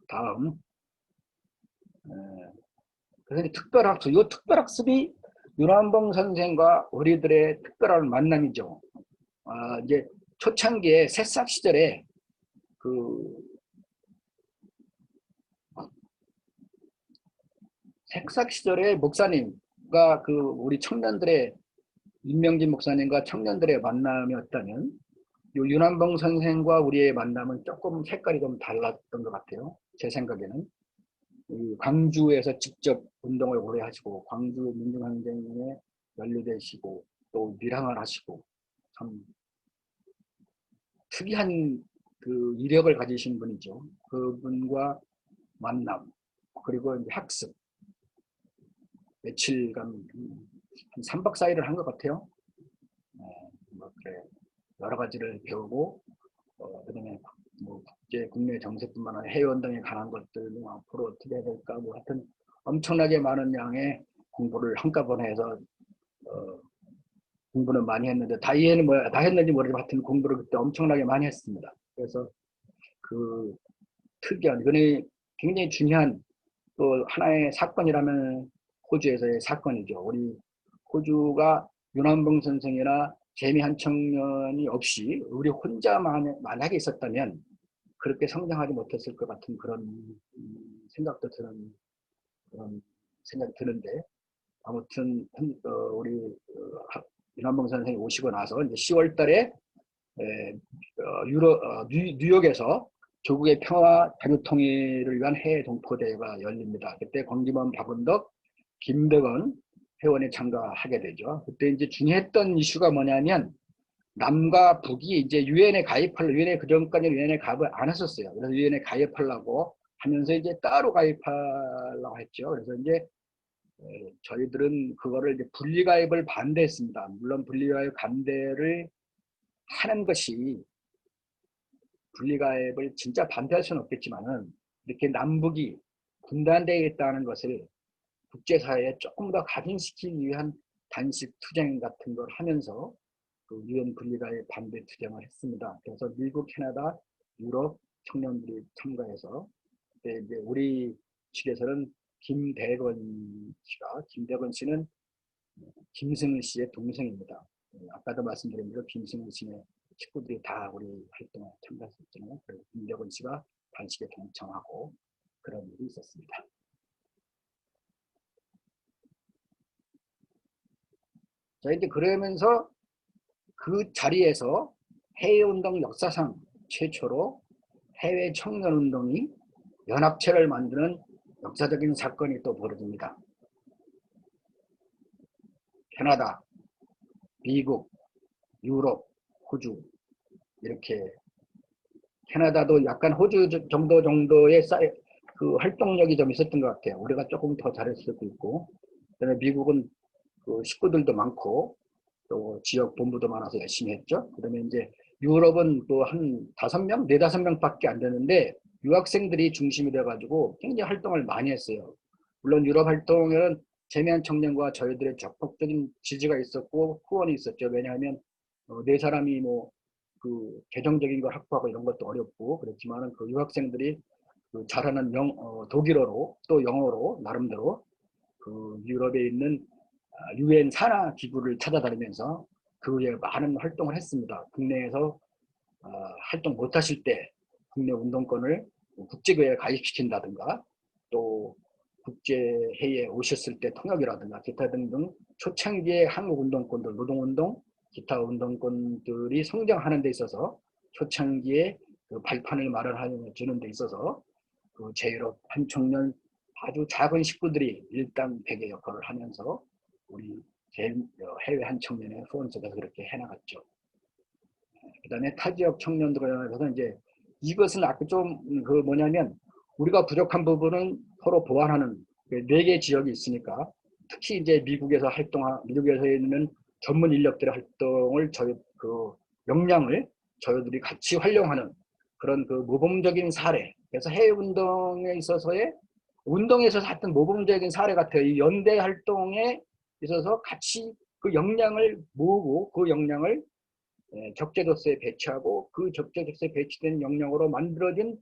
S3: 다음 그래서 특별학습, 이 특별학습이 윤한봉 선생과 우리들의 특별한 만남이죠. 이제 초창기에 새싹 시절에 새싹 시절에 목사님과 우리 청년들의 임명진 목사님과 청년들의 만남이었다면 요 윤한봉 선생과 우리의 만남은 조금 색깔이 좀 달랐던 것 같아요. 제 생각에는. 광주에서 직접 운동을 오래 하시고 광주 민중항쟁에 연루되시고 또 밀항을 하시고 참 특이한 그 이력을 가지신 분이죠. 그분과 만남 그리고 이제 학습 며칠간 한 3박 4일을 한 것 같아요. 뭐 그래 여러 가지를 배우고 그다음에 뭐 국내 정세뿐만 아니라 해외 운동에 관한 것들 뭐 앞으로 어떻게 해야 될까 뭐 하여튼 엄청나게 많은 양의 공부를 한꺼번에 해서 공부는 많이 했는데 다 했는지 모르지만 하여튼 공부를 그때 엄청나게 많이 했습니다. 그래서 그 특이한 이거는 굉장히 중요한 또 하나의 사건이라면 호주에서의 사건이죠. 우리 호주가 윤한봉 선생이나 재미 한 청년이 없이 우리 혼자만 만약에 있었다면 그렇게 성장하지 못했을 것 같은 그런 생각도 드는 그런 생각이 드는데 아무튼 우리 윤한봉 선생이 오시고 나서 이제 10월 달에 뉴욕에서 조국의 평화 자유 통일을 위한 해외 동포대회가 열립니다. 그때 권기문, 박은덕, 김대건 회원이 참가하게 되죠. 그때 이제 중요했던 이슈가 뭐냐면 남과 북이 이제 유엔에 그전까지 유엔에 가입을 안 했었어요. 그래서 유엔에 가입하려고 하면서 이제 따로 가입하려고 했죠. 그래서 이제 저희들은 그거를 이제 분리가입을 반대했습니다. 물론 분리가입 반대를 하는 것이 분리가입을 진짜 반대할 수는 없겠지만은 이렇게 남북이 분단되어 있다는 것을 국제사회에 조금 더 각인시키기 위한 단식 투쟁 같은 걸 하면서 그 유엔 분리가입 반대 투쟁을 했습니다. 그래서 미국, 캐나다, 유럽 청년들이 참가해서 그때 이제 우리 측에서는 김대건 씨는 김승일 씨의 동생입니다. 아까도 말씀드린 대로 김승일 씨의 친구들이 다 우리 활동에 참가했었잖아요. 그래서 김대건 씨가 단식에 동참하고 그런 일이 있었습니다. 자, 이제 그러면서 그 자리에서 해외운동 역사상 최초로 해외 청년운동이 연합체를 만드는 역사적인 사건이 또 벌어집니다. 캐나다, 미국, 유럽, 호주 이렇게 캐나다도 약간 호주 정도의 그 활동력이 좀 있었던 것 같아요. 우리가 조금 더 잘했을 수도 있고 그다음에 미국은 그 식구들도 많고 또 지역 본부도 많아서 열심히 했죠. 그다음에 이제 유럽은 또 한 5명, 4~5명밖에 안 되는데 유학생들이 중심이 돼가지고 굉장히 활동을 많이 했어요. 물론 유럽 활동에는 재미한 청년과 저희들의 적극적인 지지가 있었고 후원이 있었죠. 왜냐하면 네 사람이 뭐 그 재정적인 걸 확보하고 이런 것도 어렵고 그렇지만은 그 유학생들이 그 잘하는 독일어로 또 영어로 나름대로 그 유럽에 있는 유엔 산하 기구를 찾아다니면서 그 외에 많은 활동을 했습니다. 국내에서 활동 못하실 때 국내 운동권을 국제교회에 가입시킨다든가 또 국제회의에 오셨을 때 통역이라든가 기타 등등 초창기의 한국 운동권들, 노동운동, 기타 운동권들이 성장하는 데 있어서 초창기에 그 발판을 마련해 주는 데 있어서 그 제1업 한 청년 아주 작은 식구들이 일당백의 역할을 하면서 우리 해외 한 청년의 후원 속에서 그렇게 해나갔죠. 그다음에 타지역 청년들에서 이제 이것은 아까 좀 그 뭐냐면 우리가 부족한 부분은 서로 보완하는 네 개 지역이 있으니까 특히 이제 미국에서 있는 전문 인력들의 활동을 저희 그 역량을 저희들이 같이 활용하는 그런 그 모범적인 사례. 그래서 해외 운동에 있어서의 운동에서 하여튼 모범적인 사례 같아요. 이 연대 활동에 있어서 같이 그 역량을 모으고 그 역량을 적재적소에 배치하고 그 적재적소에 배치된 역량으로 만들어진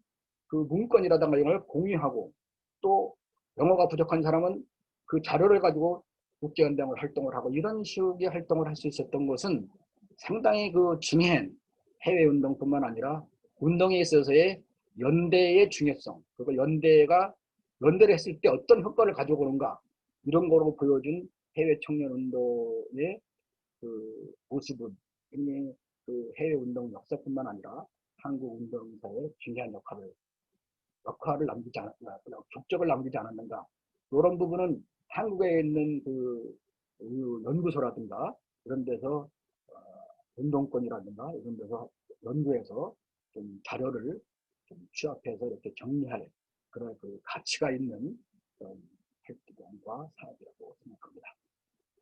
S3: 그 문건이라든가 이런 걸 공유하고 또 영어가 부족한 사람은 그 자료를 가지고 국제연대을 활동을 하고 이런 식의 활동을 할 수 있었던 것은 상당히 그 중요한 해외 운동뿐만 아니라 운동에 있어서의 연대의 중요성, 그리고 연대를 했을 때 어떤 효과를 가져오는가 이런 거로 보여준 해외 청년 운동의 그 모습은 그 해외 운동 역사뿐만 아니라 한국 운동사에 중요한 역할을 남기지 않았는가, 족적을 남기지 않았는가. 이런 부분은 한국에 있는 그 연구소라든가 이런 데서 운동권이라든가 이런 데서 연구해서 좀 자료를 좀 취합해서 이렇게 정리할 그런 그 가치가 있는 그런 활동과 사업이라고 생각합니다.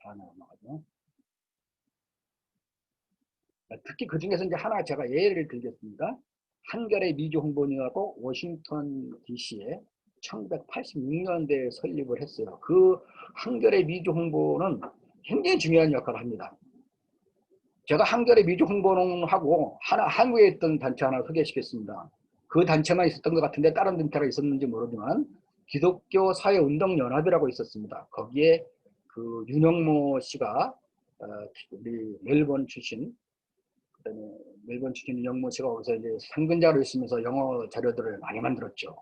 S3: 다음에 넘어가죠. 특히 그 중에서 이제 하나 제가 예를 들겠습니다. 한겨레 미주 홍보원이라고 워싱턴 DC에 1986년대에 설립을 했어요. 그 한겨레 미주 홍보는 굉장히 중요한 역할을 합니다. 제가 한겨레 미주 홍보원하고 한국에 있던 단체 하나 소개시켰습니다. 그 단체만 있었던 것 같은데 다른 단체가 있었는지 모르지만 기독교 사회운동연합이라고 있었습니다. 거기에 그 윤영모 씨가 우리 멜번 출신 그다음에 멜번 출신 윤영모 씨가 거기서 이제 상근자로 있으면서 영어 자료들을 많이 만들었죠.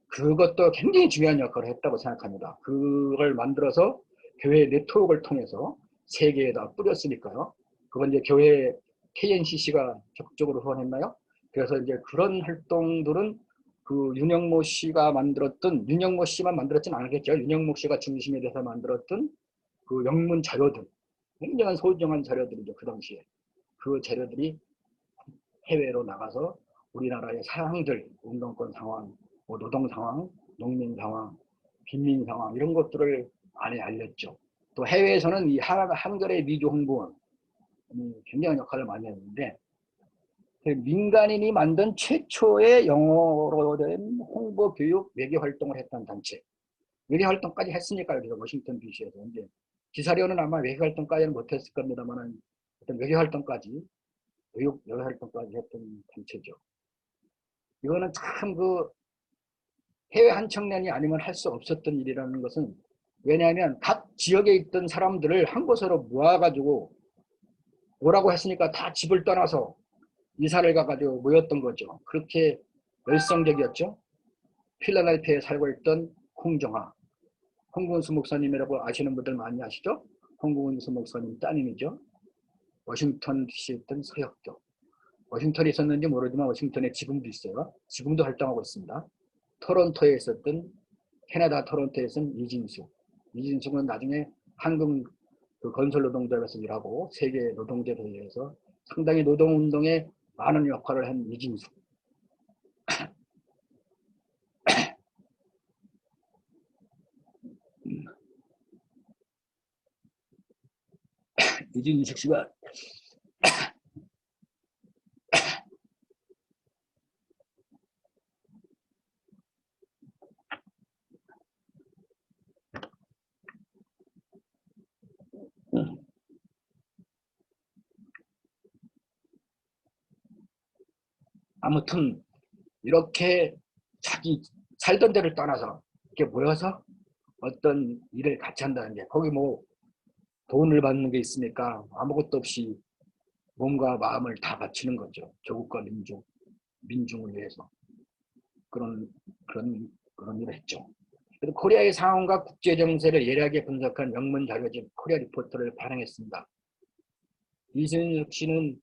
S3: 그것도 굉장히 중요한 역할을 했다고 생각합니다. 그걸 만들어서 교회 네트워크를 통해서 세계에다 뿌렸으니까요. 그건 이제 교회 KNCC가 적극적으로 후원했나요? 그래서 이제 그런 활동들은 그 윤영모 씨만 만들었진 않았겠죠. 윤영모 씨가 중심이 돼서 만들었던 그 영문 자료들, 굉장한 소중한 자료들이죠. 그 당시에. 그 자료들이 해외로 나가서 우리나라의 사항들, 운동권 상황, 뭐 노동 상황, 농민 상황, 빈민 상황 이런 것들을 많이 알렸죠. 또 해외에서는 이 한겨레 미주 홍보원이 굉장한 역할을 많이 했는데 민간인이 만든 최초의 영어로 된 홍보 교육 외교 활동을 했던 단체. 외교 활동까지 했으니까 여기서 워싱턴 DC에서 이제 기사료는 아마 외교 활동까지는 못했을 겁니다만은 어떤 외교 활동까지 했던 단체죠. 이거는 참 그 해외 한 청년이 아니면 할 수 없었던 일이라는 것은 왜냐하면 각 지역에 있던 사람들을 한 곳으로 모아가지고 오라고 했으니까 다 집을 떠나서 이사를 가가지고 모였던 거죠. 그렇게 열성적이었죠. 필라델피아에 살고 있던 홍정아, 홍근수 목사님이라고 아시는 분들 많이 아시죠? 홍근수 목사님 따님이죠. 워싱턴 DC에 있던 서혁도. 워싱턴에 있었는지 모르지만 워싱턴에 지금도 있어요. 지금도 활동하고 있습니다. 토론토에 있었던 캐나다 토론토에 있었던 이진숙은 나중에 한국 그 건설 노동조합에서 일하고 세계 노동조합에서 상당히 노동운동에 많은 역할을 한 이진숙. 이진숙 씨가 아무튼 이렇게 자기 살던 데를 떠나서 이렇게 모여서 어떤 일을 같이 한다는 게, 거기 뭐 돈을 받는 게 있으니까 아무것도 없이 몸과 마음을 다 바치는 거죠. 조국과 민중을 위해서 그런 일을 했죠. 그래서 코리아의 상황과 국제 정세를 예리하게 분석한 영문 자료집 코리아 리포터를 발행했습니다. 이순석 씨는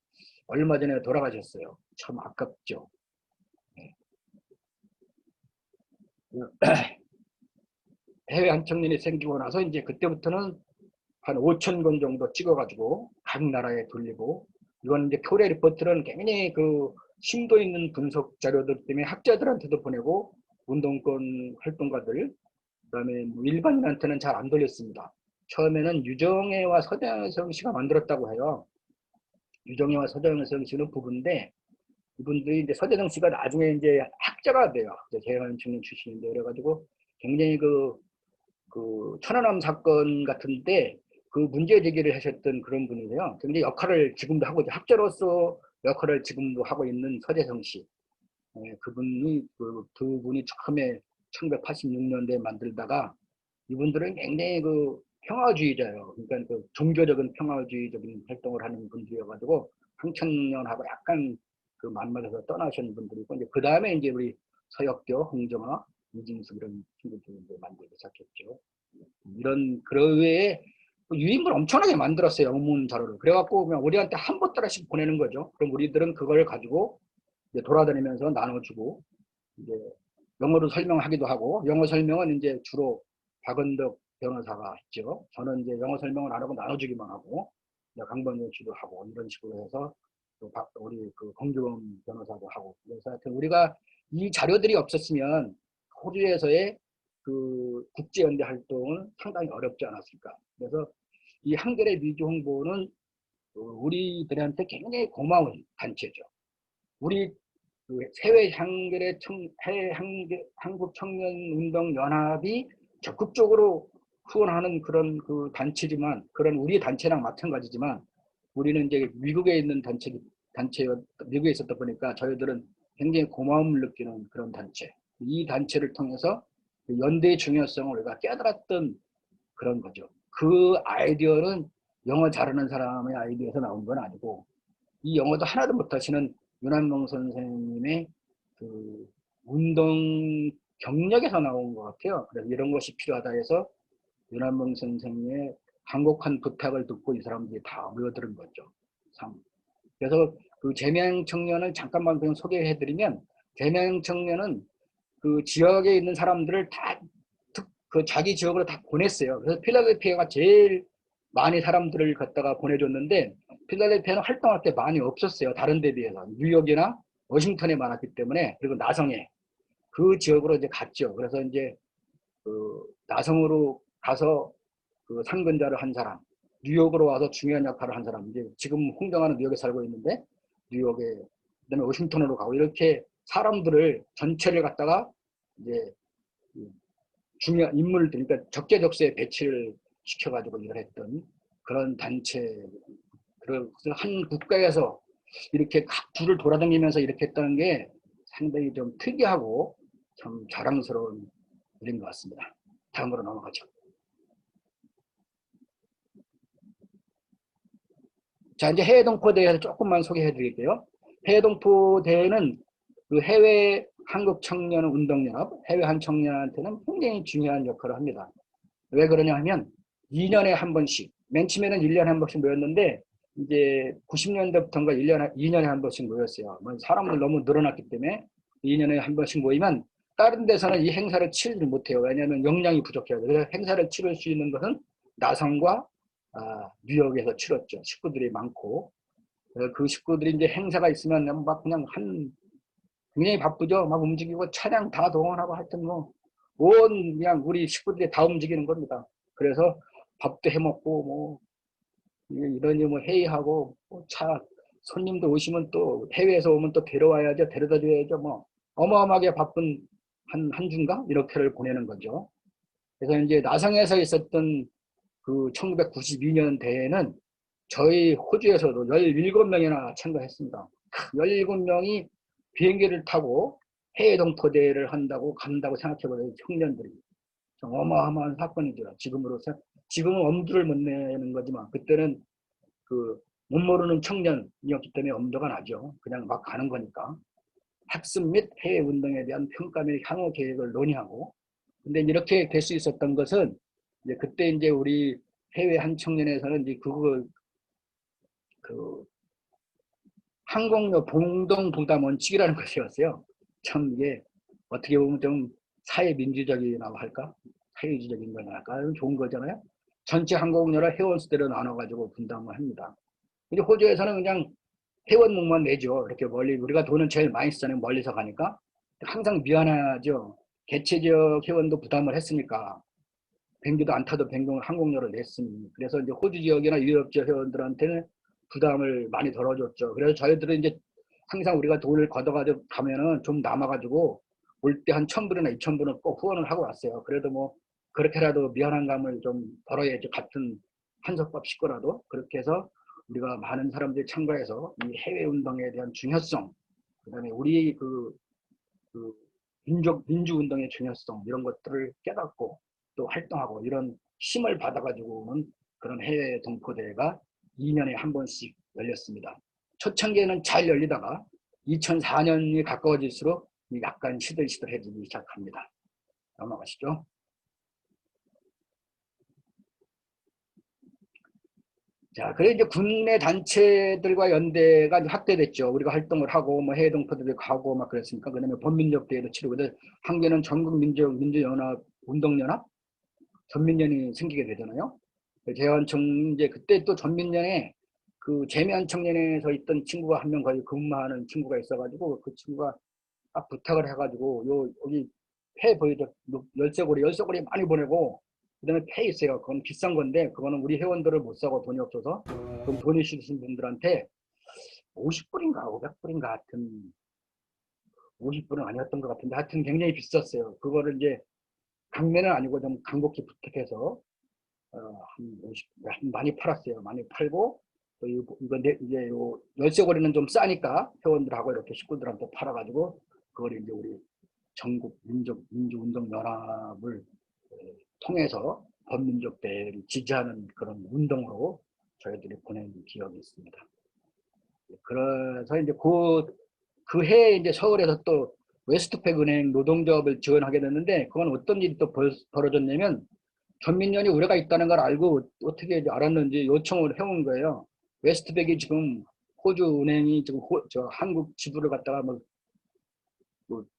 S3: 얼마 전에 돌아가셨어요. 참 아깝죠. 해외 한 청년이 생기고 나서 이제 그때부터는 한 5천 권 정도 찍어가지고 각 나라에 돌리고, 이건 이제 코리아 리포트는 굉장히 그 심도 있는 분석 자료들 때문에 학자들한테도 보내고 운동권 활동가들, 그다음에 뭐 일반인한테는 잘 안 돌렸습니다. 처음에는 유정혜와 서정성 씨가 만들었다고 해요. 유정혜와 서정성 씨는 부부인데, 이분들이 이제 서재정 씨가 나중에 이제 학자가 돼요. 재현 청년 출신인데, 그래가지고 굉장히 그 천안함 사건 같은데 그 문제 제기를 하셨던 그런 분이세요. 굉장히 역할을 지금도 하고, 학자로서 역할을 지금도 하고 있는 서재성 씨. 그분이 두 분이 처음에 1986년대에 만들다가, 이분들은 굉장히 그 평화주의자예요. 그러니까 그 종교적인 평화주의적인 활동을 하는 분들이어가지고 황청년하고 약간 그 맞맞아서 떠나신 분들이고, 이제 그 다음에 이제 우리 서혁교, 홍정화, 이진숙 이런 친구들이 만들기 시작했죠. 그런 외에 유인물 엄청나게 만들었어요. 영문 자료를. 그래갖고 그냥 우리한테 한 보따리씩 보내는 거죠. 그럼 우리들은 그걸 가지고 이제 돌아다니면서 나눠주고, 이제 영어로 설명하기도 하고, 영어 설명은 이제 주로 박은덕 변호사가 했죠. 저는 이제 영어 설명을 안 하고 나눠주기만 하고, 강번영 씨도 하고, 이런 식으로 해서 또 우리 그 공규범 변호사도 하고. 그래서 하여튼 우리가 이 자료들이 없었으면 호주에서의 그 국제연대 활동은 상당히 어렵지 않았을까. 그래서 이 한겨레 미주 홍보는 우리들한테 굉장히 고마운 단체죠. 우리 그 해외 한국 청년운동연합이 적극적으로 후원하는 그런 그 단체지만, 그런 우리 단체랑 마찬가지지만, 우리는 이제 미국에 있는 미국에 있었다 보니까 저희들은 굉장히 고마움을 느끼는 그런 단체. 이 단체를 통해서 연대의 중요성을 우리가 깨달았던 그런 거죠. 그 아이디어는 영어 잘하는 사람의 아이디어에서 나온 건 아니고, 이 영어도 하나도 못하시는 윤한봉 선생님의 그 운동 경력에서 나온 것 같아요. 그래서 이런 것이 필요하다 해서 윤한봉 선생님의 간곡한 부탁을 듣고 이 사람들이 다 모여드는 거죠. 그래서 그 재명 청년을 잠깐만 그냥 소개해드리면, 재명 청년은 그 지역에 있는 사람들을 다 그 자기 지역으로 다 보냈어요. 그래서 필라델피아가 제일 많이 사람들을 갖다가 보내줬는데, 필라델피아는 활동할 게 많이 없었어요. 다른 데 비해서. 뉴욕이나 워싱턴에 많았기 때문에. 그리고 나성에 그 지역으로 이제 갔죠. 그래서 이제 그 나성으로 가서 그 상근자를 한 사람, 뉴욕으로 와서 중요한 역할을 한 사람, 이제 지금 홍정아는 뉴욕에 살고 있는데 뉴욕에, 그다음에 워싱턴으로 가고, 이렇게 사람들을 전체를 갖다가 이제 중요한 인물들, 그러니까 적재적소에 배치를 시켜가지고 일을 했던 그런 단체. 그래서 한 국가에서 이렇게 각 주를 돌아다니면서 이렇게 했다는 게 상당히 좀 특이하고 참 자랑스러운 일인 것 같습니다. 다음으로 넘어가죠. 자, 이제 해외동포대회에서 조금만 소개해 드릴게요. 해외동포대회는 그 해외 한국 청년 운동연합, 해외 한 청년한테는 굉장히 중요한 역할을 합니다. 왜 그러냐 하면 2년에 한 번씩, 맨 처음에는 1년에 한 번씩 모였는데 이제 90년대부터인가 2년에 한 번씩 모였어요. 사람들 너무 늘어났기 때문에 2년에 한 번씩 모이면 다른 데서는 이 행사를 치르지 못해요. 왜냐하면 역량이 부족해요. 그래서 행사를 치를 수 있는 것은 나성과 뉴욕에서 치렀죠. 식구들이 많고. 그래서 그 식구들이 이제 행사가 있으면 막 그냥 굉장히 바쁘죠. 막 움직이고 차량 다 동원하고 하여튼 그냥 우리 식구들이 다 움직이는 겁니다. 그래서 밥도 해먹고 이러니 회의하고 손님도 오시면 또 해외에서 오면 또 데려와야죠. 데려다 줘야죠. 어마어마하게 바쁜 한 주인가 이렇게를 보내는 거죠. 그래서 이제 나성에서 있었던 그 1992년 대회는 저희 호주에서도 17명이나 참가했습니다. 17명이 비행기를 타고 해외 동포대회를 간다고 생각해보세요. 청년들이. 좀 어마어마한 사건이죠. 지금은 엄두를 못 내는 거지만, 그때는 그 못 모르는 청년이었기 때문에 엄두가 나죠. 그냥 막 가는 거니까. 학습 및 해외 운동에 대한 평가 및 향후 계획을 논의하고. 근데 이렇게 될 수 있었던 것은 이제 그때 이제 우리 해외 한 청년에서는 이제 그 항공료 공동 부담 원칙이라는 것이었어요. 참 이게 어떻게 보면 좀 사회 민주적이라고 할까? 사회주의적인 거나 할까? 좋은 거잖아요. 전체 항공료를 회원 수대로 나눠가지고 분담을 합니다. 근데 호주에서는 그냥 회원목만 내죠. 이렇게 멀리, 우리가 돈은 제일 많이 쓰잖아요. 멀리서 가니까. 항상 미안하죠. 개체적 회원도 부담을 했으니까. 비행기도 안 타도 항공료를 냈으니. 그래서 이제 호주 지역이나 유럽 지역 회원들한테는 부담을 많이 덜어줬죠. 그래서 저희들은 이제 항상 우리가 돈을 걷어가지고 가면은 좀 남아가지고 올 때 한 1,000불이나 2,000불은 꼭 후원을 하고 왔어요. 그래도 뭐 그렇게라도 미안한 감을 좀 덜어야지. 같은 한솥밥 식구라도. 그렇게 해서 우리가 많은 사람들이 참가해서 이 해외 운동에 대한 중요성, 그다음에 우리 그 민주 운동의 중요성, 이런 것들을 깨닫고 또 활동하고, 이런 힘을 받아가지고는 그런 해외 동포대회가 2년에 한 번씩 열렸습니다. 초창기에는 잘 열리다가 2004년이 가까워질수록 약간 시들시들해지기 시작합니다. 넘어가시죠. 자, 그래 이제 국내 단체들과 연대가 이제 확대됐죠. 우리가 활동을 하고 뭐 해외 동포들이 가고 막 그랬으니까. 그다음에 범민족 대회도 치르고, 한개는 전국 민주연합 운동연합 전민련이 생기게 되잖아요. 재한청 이제 그때 또 전민련에 그 재미한청년에서 있던 친구가 한 명 거기 근무하는 친구가 있어가지고, 그 친구가 딱 부탁을 해가지고 여기 폐 보이죠? 열쇠고리 많이 보내고, 그다음에 폐 있어요. 그건 비싼 건데 그거는 우리 회원들을 못 사고 돈이 없어서, 그럼 돈이 있으신 분들한테 50불인가 500불인가 하여튼, 50불은 아니었던 것 같은데 하여튼 굉장히 비쌌어요. 그거를 이제 강매는 아니고 좀 간곡히 부탁해서 한 50, 많이 팔았어요. 많이 팔고, 또 이거 이제 요 열쇠고리는 좀 싸니까 회원들하고 이렇게 식구들한테 팔아가지고, 그걸 이제 우리 전국 민주운동연합을 통해서 범민족 대회를 지지하는 그런 운동으로 저희들이 보낸 기억이 있습니다. 그래서 이제 그 해에 이제 서울에서 또 웨스트팩 은행 노동조합을 지원하게 됐는데, 그건 어떤 일이 또 벌어졌냐면, 전민련이 우리가 있다는 걸 알고 어떻게 알았는지 요청을 해온 거예요. 웨스트팩이 지금 호주 은행이 지금 한국 지부를 갖다가 뭐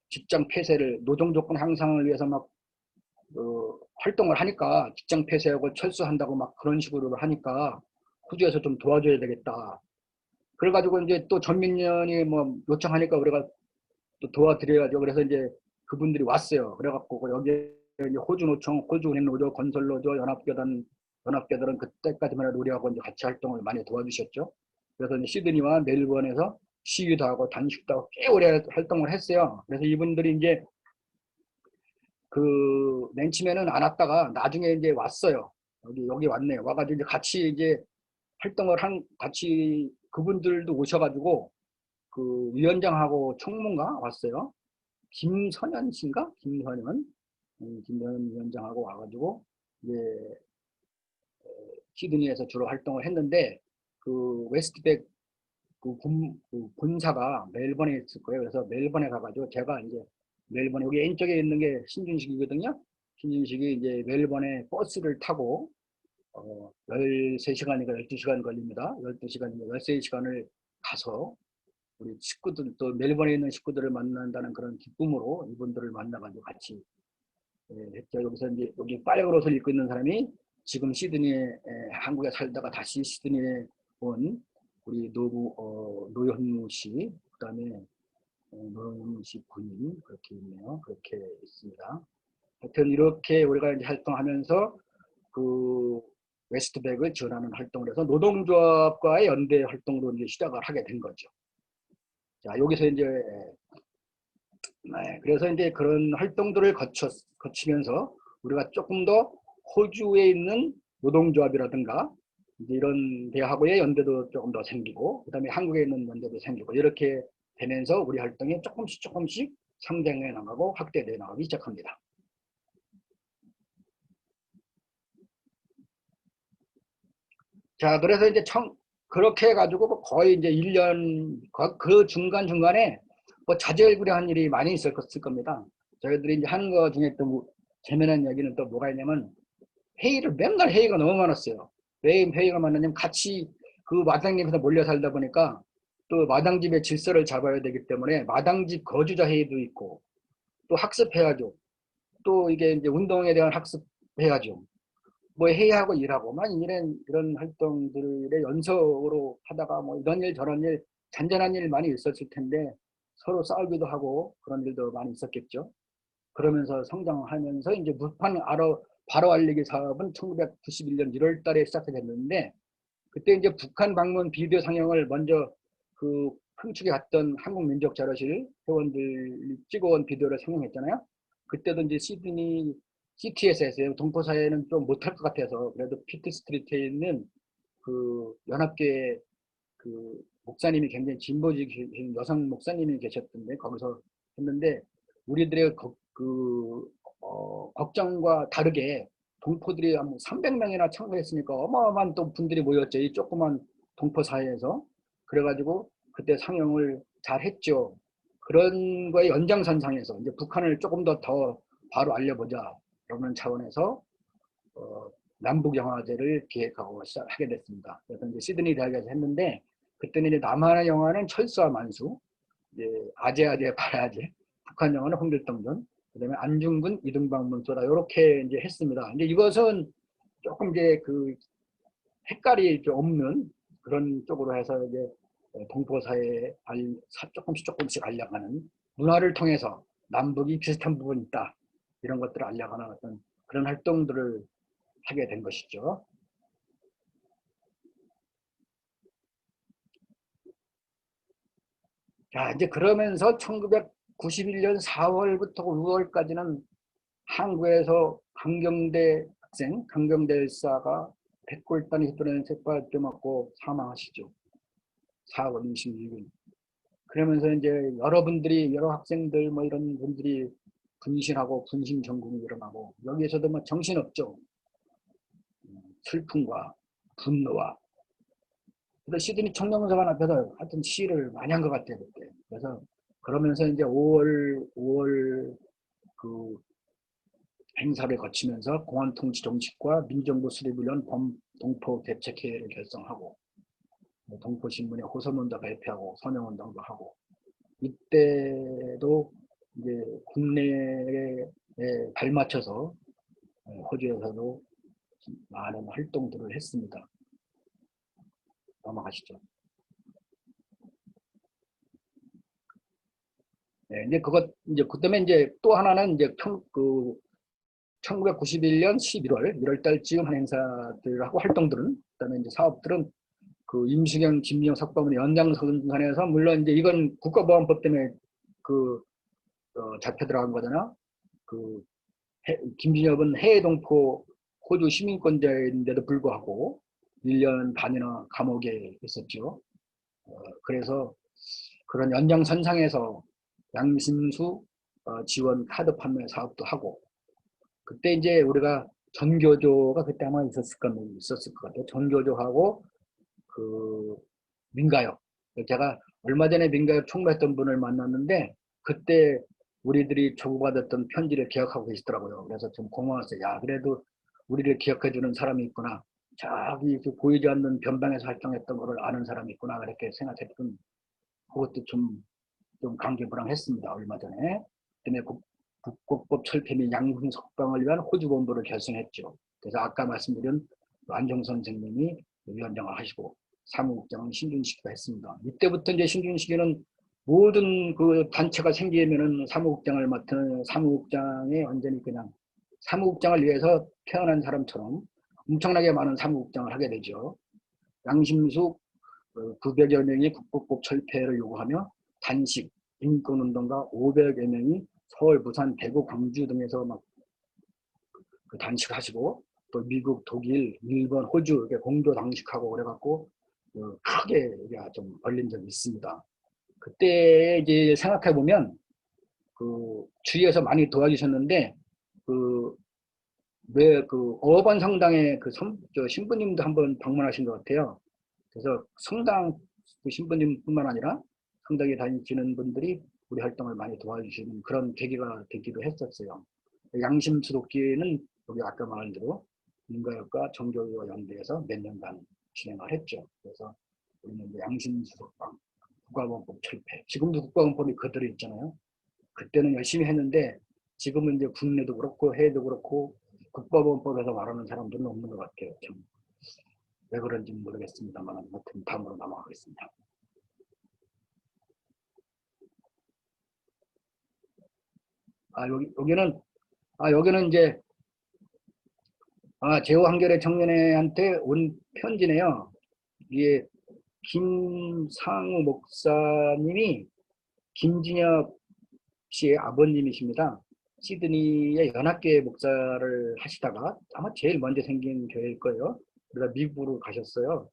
S3: 직장 폐쇄를, 노동 조건 향상을 위해서 막 활동을 하니까, 직장 폐쇄하고 철수한다고 막 그런 식으로 하니까 호주에서 좀 도와줘야 되겠다. 그래가지고 이제 또 전민련이 뭐 요청하니까 우리가 또 도와드려야죠. 그래서 이제 그분들이 왔어요. 그래갖고 여기 이제 호주노총, 호주은행노조, 건설노조, 연합교들은 그때까지만 해도 우리하고 이제 같이 활동을 많이 도와주셨죠. 그래서 이제 시드니와 멜번에서 시위도 하고 단식도 하고 꽤 오래 활동을 했어요. 그래서 이분들이 이제 맨 처음에는 안 왔다가 나중에 이제 왔어요. 여기 왔네요. 와가지고 이제 같이 이제 활동을 같이 그분들도 오셔가지고 그 위원장하고 총무가 왔어요. 김선현 씨인가? 김선현 위원장하고 와가지고 이제 시드니에서 주로 활동을 했는데, 그 웨스트백 그 본사가 멜번에 있을 거예요. 그래서 멜번에 가가지고 제가 이제 멜번에, 여기 왼쪽에 있는 게 신준식이거든요. 신준식이 이제 멜번에 버스를 타고 13시간인가 12시간 걸립니다. 12시간인가 13시간을 가서 우리 식구들, 또 멜번에 있는 식구들을 만난다는 그런 기쁨으로 이분들을 만나가지고 같이 했죠. 여기서 이제 여기 빨간 옷을 입고 있는 사람이 지금 시드니에, 한국에 살다가 다시 시드니에 온 우리 노현무 씨, 그다음에 노현무 씨 군인, 그렇게 있네요. 그렇게 있습니다. 하여튼 이렇게 우리가 이제 활동하면서 그 웨스트백을 지원하는 활동을 해서 노동조합과의 연대 활동으로 이제 시작을 하게 된 거죠. 자, 여기서 이제 그래서 이제 그런 활동들을 거치면서 우리가 조금 더 호주에 있는 노동조합이라든가 이제 이런 대하고의 연대도 조금 더 생기고, 그다음에 한국에 있는 연대도 생기고, 이렇게 되면서 우리 활동이 조금씩 성장해 나가고 확대돼 나가기 시작합니다. 자, 그래서 이제 그렇게 해가지고 거의 이제 1년, 그 중간중간에 뭐 자재일구레한 일이 많이 있었을 겁니다. 저희들이 이제 하는 거 중에 또 재미난 얘기는 또 뭐가 있냐면, 맨날 회의가 너무 많았어요. 왜 회의가 많았냐면, 같이 그 마당집에서 몰려 살다 보니까 또 마당집의 질서를 잡아야 되기 때문에 마당집 거주자 회의도 있고, 또 학습해야죠. 또 이게 이제 운동에 대한 학습해야죠. 뭐 회의하고 일하고만 이런 활동들의 연속으로 하다가 뭐 이런 일 저런 일 잔잔한 일 많이 있었을 텐데 서로 싸우기도 하고 그런 일도 많이 있었겠죠. 그러면서 성장하면서 이제 무판 바로 알리기 사업은 1991년 1월 달에 시작이 됐는데, 그때 이제 북한 방문 비디오 상영을 먼저 그 평축에 갔던 한국민족자료실 회원들이 찍어온 비디오를 상영했잖아요. 그때도 이제 시드니 CTS에서 동포사회는 좀 못할 것 같아서 그래도 피트 스트리트에 있는 그 연합교회 그 목사님이 굉장히 진보적인 여성 목사님이 계셨던데 거기서 했는데, 우리들의 걱정과 다르게 동포들이 한 300명이나 참가했으니까 어마어마한 또 분들이 모였죠. 이 조그만 동포 사회에서. 그래가지고 그때 상영을 잘 했죠. 그런 거의 연장선상에서 이제 북한을 조금 더 바로 알려보자 그러는 차원에서 남북 영화제를 기획하고 시작하게 됐습니다. 그래서 이제 시드니 대학에서 했는데, 그때는 이제 남한의 영화는 철수와 만수, 이제 아재아재 바라제, 북한 영화는 홍길동전, 그다음에 안중근 이등방문소다 이렇게 이제 했습니다. 근데 이것은 조금 이제 그 색깔이 좀 없는 그런 쪽으로 해서 이제 동포 사회에 조금씩 알려가는, 문화를 통해서 남북이 비슷한 부분이 있다 이런 것들을 알려가는 어떤 그런 활동들을 하게 된 것이죠. 자, 이제 그러면서 1991년 4월부터 6월까지는 한국에서 강경대 일사가 백골단이 휘두르는 쇠발뼈 맞고 사망하시죠. 4월 26일. 그러면서 이제 여러 학생들 뭐 이런 분들이 분신하고 분신 전국이 일어나고, 여기에서도 뭐 정신없죠. 슬픔과 분노와. 그래서 시드니 청년사관 앞에서 하여튼 시를 많이 한 것 같아요, 그때. 그래서 그러면서 이제 5월 그 행사를 거치면서 공안통치 정식과 민정부 수립훈련 동포 대책회의를 결성하고, 동포신문에 호소문도 발표하고 서명운동도 하고, 이때도 이제 국내에 발맞춰서 호주에서도 많은 활동들을 했습니다. 넘어가시죠. 네, 이제 그다음에 이제 또 하나는 이제 1991년 1월 달쯤 한 행사들하고 활동들은, 그다음에 이제 사업들은 그 임시경, 김미영 석방문의 연장선상에서, 물론 이제 이건 국가보안법 때문에 잡혀 들어간 거잖아. 김진엽은 해외 동포 호주 시민권자인데도 불구하고 1년 반이나 감옥에 있었죠. 그래서 그런 연장선상에서 양심수 지원 카드 판매 사업도 하고, 그때 이제 우리가 전교조가 그때 아마 있었을 것 같아요. 전교조하고 그 민가협. 제가 얼마 전에 민가협 총무했던 분을 만났는데, 그때 우리들이 주고받았던 편지를 기억하고 계시더라고요. 그래서 좀 고마웠어요. 야, 그래도 우리를 기억해주는 사람이 있구나. 저기 보이지 않는 변방에서 활동했던 거를 아는 사람이 있구나. 그렇게 생각했던, 그것도 좀 감개무량했습니다. 얼마 전에. 그다음에 국고법 철폐 및 양분 석방을 위한 호주 본부를 결성했죠. 그래서 아까 말씀드린 안정 선생님이 위원장을 하시고, 사무국장은 신준식이가 했습니다. 이때부터 이제 신준식이는 모든 그 단체가 생기면은 사무국장을 맡은, 사무국장이 완전히 그냥 사무국장을 위해서 태어난 사람처럼 엄청나게 많은 사무국장을 하게 되죠. 양심숙 900여 명이 국고법 철폐를 요구하며 단식, 인권운동가 500여 명이 서울, 부산, 대구, 광주 등에서 막 단식하시고, 또 미국, 독일, 일본, 호주 이렇게 공조 단식하고 그래갖고 크게 좀 벌린 적이 있습니다. 그때 이제 생각해 보면 그 주위에서 많이 도와주셨는데 그 왜 그 어반 성당에 그 저 신부님도 한번 방문하신 것 같아요. 그래서 성당 그 신부님뿐만 아니라 성당에 다니시는 분들이 우리 활동을 많이 도와주시는 그런 계기가 되기도 했었어요. 양심수도기는 여기 아까 말한 대로 민가협과 정교회와 연대해서 몇 년간 진행을 했죠. 그래서 우리는 이제 양심수도방, 국가원법 철폐, 지금도 국가원법이 그대로 있잖아요. 그때는 열심히 했는데 지금은 이제 국내도 그렇고 해외도 그렇고 국가원법에서 말하는 사람들은 없는 것 같아요. 참. 왜 그런지 모르겠습니다만 아무튼 다음으로 넘어가겠습니다. 여기는 이제 제호 한겨레 청년회한테 온 편지네요. 이게 김상우 목사님이 김진혁 씨의 아버님이십니다. 시드니의 연합교회 목사를 하시다가 아마 제일 먼저 생긴 교회일 거예요. 그래서 미국으로 가셨어요.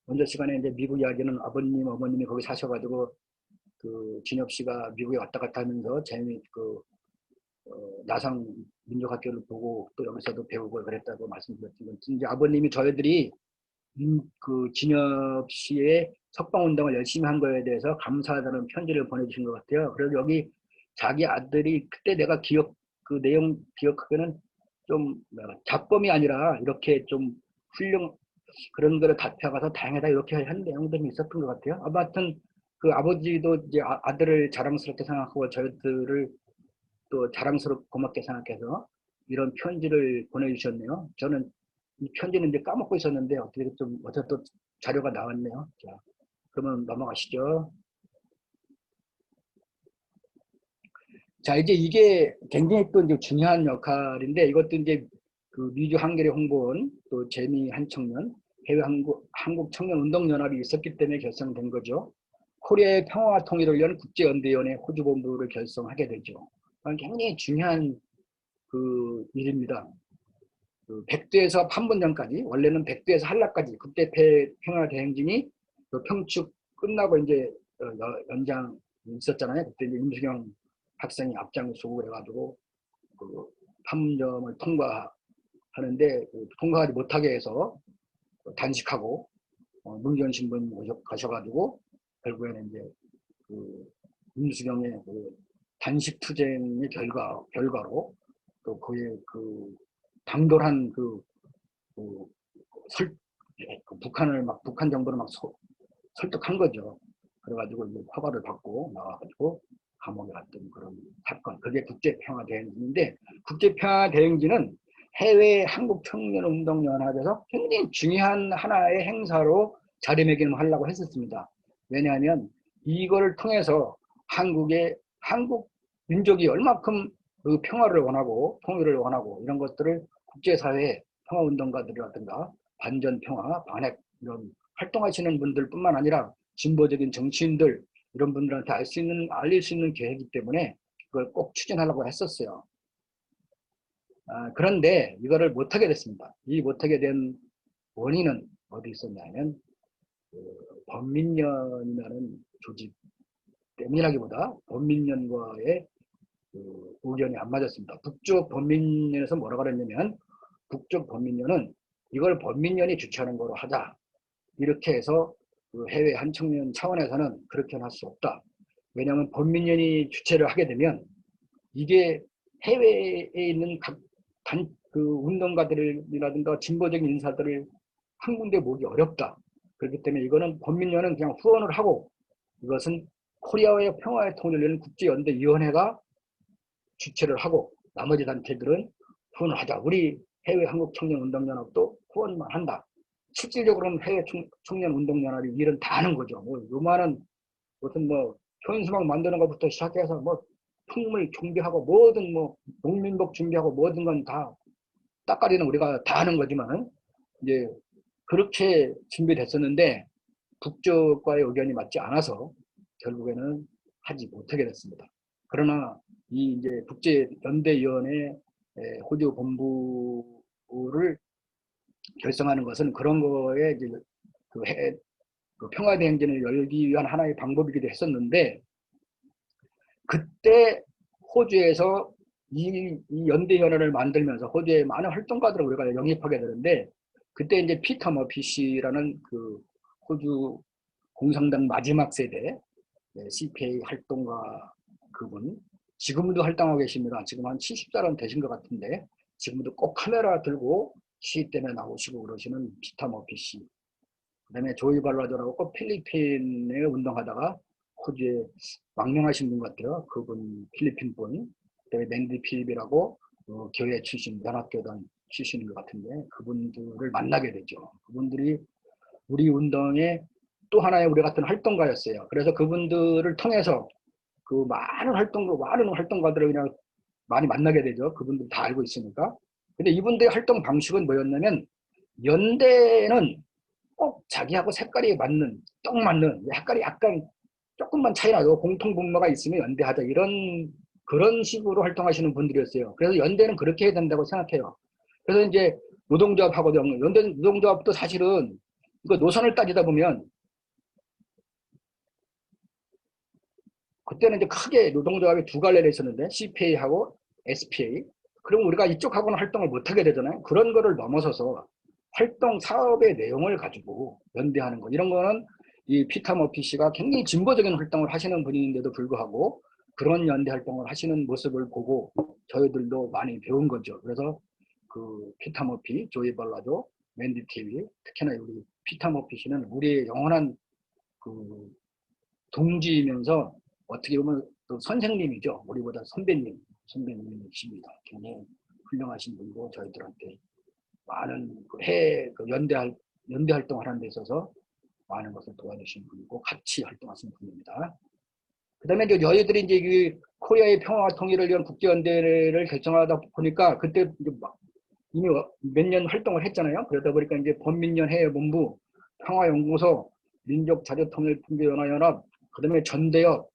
S3: 먼저 시간에 이제 미국 이야기는 아버님, 어머님이 거기 사셔가지고 그 진혁 씨가 미국에 왔다 갔다 하면서 나상 민족학교를 보고 또 여기서도 배우고 그랬다고 말씀드렸던 건 이제 아버님이 저희들이 그 진혁 씨의 석방운동을 열심히 한 거에 대해서 감사하다는 편지를 보내주신 것 같아요. 그래서 여기 자기 아들이 그때 내가 그 내용 기억하기는 좀 잡범이 아니라 이렇게 좀 그런 거를 답해가서 다행이다 이렇게 한 내용들이 있었던 것 같아요. 아무튼 그 아버지도 이제 아들을 자랑스럽게 생각하고 저희들을 또 자랑스럽고 고맙게 생각해서 이런 편지를 보내주셨네요. 저는 이 편지는 이제 까먹고 있었는데 어떻게 또 자료가 나왔네요. 자, 그러면 넘어가시죠. 자, 이제 이게 굉장히 또 이제 중요한 역할인데 이것도 이제 그 미주 한겨레 홍보원 또 재미 한 청년 해외 한국 청년 운동 연합이 있었기 때문에 결성된 거죠. 코리아의 평화와 통일을 위한 국제연대위원회 호주본부를 결성하게 되죠. 굉장히 중요한 그 일입니다. 그 백두에서 판문점까지 원래는 백두에서 한라까지 국제 평화 대행진이 그 평축 끝나고 이제 연장 있었잖아요. 그때 이제 임수경 학생이 앞장서고 해가지고 그 판문점을 통과하는데 통과하지 못하게 해서 단식하고 문전 신분 가셔가지고 결국에는 이제 그 임수경의 그 단식 투쟁의 결과로 또 그의 그 당돌한 북한 정부를 막 설득한 거죠. 그래가지고 이제 허가를 받고 나와가지고 감옥에 갔던 그런 사건. 그게 국제평화대행진인데 국제평화대행진은 해외 한국청년운동연합에서 굉장히 중요한 하나의 행사로 자리매김을 하려고 했었습니다. 왜냐하면 이거를 통해서 한국 민족이 얼마큼 그 평화를 원하고 통일을 원하고 이런 것들을 국제사회에 평화운동가들이라든가 반전평화, 반핵 이런 활동하시는 분들뿐만 아니라 진보적인 정치인들 이런 분들한테 알릴 수 있는 계획이기 때문에 그걸 꼭 추진하려고 했었어요. 그런데 이거를 못하게 됐습니다. 이 못하게 된 원인은 어디 있었냐면 범민련이라는 조직 때문이라기보다 범민련과의 의견이 안 맞았습니다. 북쪽 범민련에서 뭐라고 그랬냐면 북쪽 범민련은 이걸 범민련이 주최하는 거로 하자. 이렇게 해서 그 해외 한청년 차원에서는 그렇게는 할 수 없다. 왜냐하면 범민련이 주최를 하게 되면 이게 해외에 있는 그 운동가들이라든가 진보적인 인사들을 한 군데 모으기 어렵다. 그렇기 때문에 이거는 범민련은 그냥 후원을 하고 이것은 코리아의 평화의 통일을 위한 국제연대위원회가 주최를 하고 나머지 단체들은 후원을 하자. 우리 해외 한국청년운동연합도 후원만 한다. 실질적으로는 해외 청년운동연합이 일은 다 하는 거죠. 뭐 요만한 무슨 초인수막 만드는 것부터 시작해서 풍물 준비하고 뭐든 농민복 준비하고 모든 건 다 따까리는 우리가 다 하는 거지만 이제 그렇게 준비됐었는데 북쪽과의 의견이 맞지 않아서 결국에는 하지 못하게 됐습니다. 그러나 이 이제 국제연대위원회 호주 본부를 결성하는 것은 그런 거에 이제 그 평화대행진을 열기 위한 하나의 방법이기도 했었는데 그때 호주에서 이 연대연합을 만들면서 호주의 많은 활동가들을 우리가 영입하게 되는데 그때 이제 피터 머피 씨라는 그 호주 공산당 마지막 세대 CPA 활동가 그분 지금도 활동하고 계십니다. 지금 한 70살은 되신 것 같은데 지금도 꼭 카메라 들고 시위 때문에 나오시고 그러시는 피터 머피 씨. 그다음에 조이 발라조라고 꼭 필리핀에 운동하다가 호주에 망명하신 분 같아요. 그분 필리핀 분. 그다음에 맨디 필립이라고 교회 출신 연합교단 출신인 것 같은데 그분들을 만나게 되죠. 그분들이 우리 운동의 또 하나의 우리 같은 활동가였어요. 그래서 그분들을 통해서 그 많은 활동가들을 그냥 많이 만나게 되죠. 그분들 다 알고 있으니까. 근데 이분들의 활동 방식은 뭐였냐면 연대는 꼭 자기하고 색깔이 맞는, 딱 맞는, 색깔이 약간 조금만 차이 나도 공통 분모가 있으면 연대하자 이런 그런 식으로 활동하시는 분들이었어요. 그래서 연대는 그렇게 해야 된다고 생각해요. 그래서 이제 노동조합하고도 연대 노동조합도 사실은 이거 노선을 따지다 보면 그때는 이제 크게 노동조합이 두 갈래로 있었는데 CPA하고 SPA. 그럼 우리가 이쪽하고는 활동을 못 하게 되잖아요. 그런 거를 넘어서서 활동 사업의 내용을 가지고 연대하는 거 이런 거는 이 피터 머피 씨가 굉장히 진보적인 활동을 하시는 분인데도 불구하고 그런 연대 활동을 하시는 모습을 보고 저희들도 많이 배운 거죠. 그래서 그 피터 머피, 조이 발라조, 맨디 TV, 특히나 우리 피터 머피 씨는 우리의 영원한 그 동지이면서 어떻게 보면 또 선생님이죠. 우리보다 선배님이십니다. 굉장히 훌륭하신 분이고 저희들한테 많은 연대 활동을 하는 데 있어서 많은 것을 도와주신 분이고 같이 활동하신 분입니다. 그다음에 이제 저희들이 이제 그 코리아의 평화와 통일을 위한 국제연대를 결정하다 보니까 그때 이제 이미 몇 년 활동을 했잖아요. 그러다 보니까 이제 범민련 해외본부, 평화연구소, 민족자주통일통제연합, 그다음에 전대협,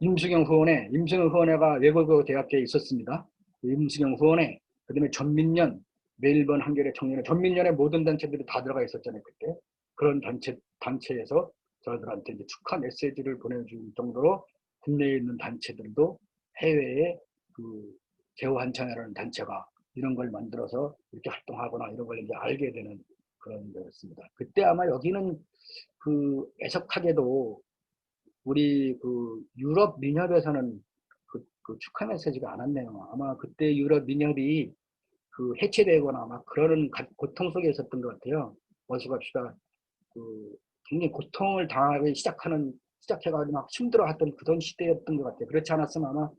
S3: 임수경 후원회가 외국어 대학교에 있었습니다. 임수경 후원회, 그다음에 전민련, 멜번 한겨레 청년회, 전민련의 모든 단체들이 다 들어가 있었잖아요 그때. 그런 단체에서 저희들한테 이제 축하 메시지를 보내줄 정도로 국내에 있는 단체들도 해외에 그 제호한창이라는 단체가 이런 걸 만들어서 이렇게 활동하거나 이런 걸 이제 알게 되는 그런 거였습니다. 그때 아마 여기는 그 애석하게도 우리 그 유럽 민협에서는 그 축하 메시지가 안 왔네요. 아마 그때 유럽 민협이 그 해체되거나 막 그런 고통 속에 있었던 것 같아요. 어수갑시다. 그 굉장히 고통을 당하기 시작해가지고 막 힘들어했던 그런 시대였던 것 같아요. 그렇지 않았으면 아마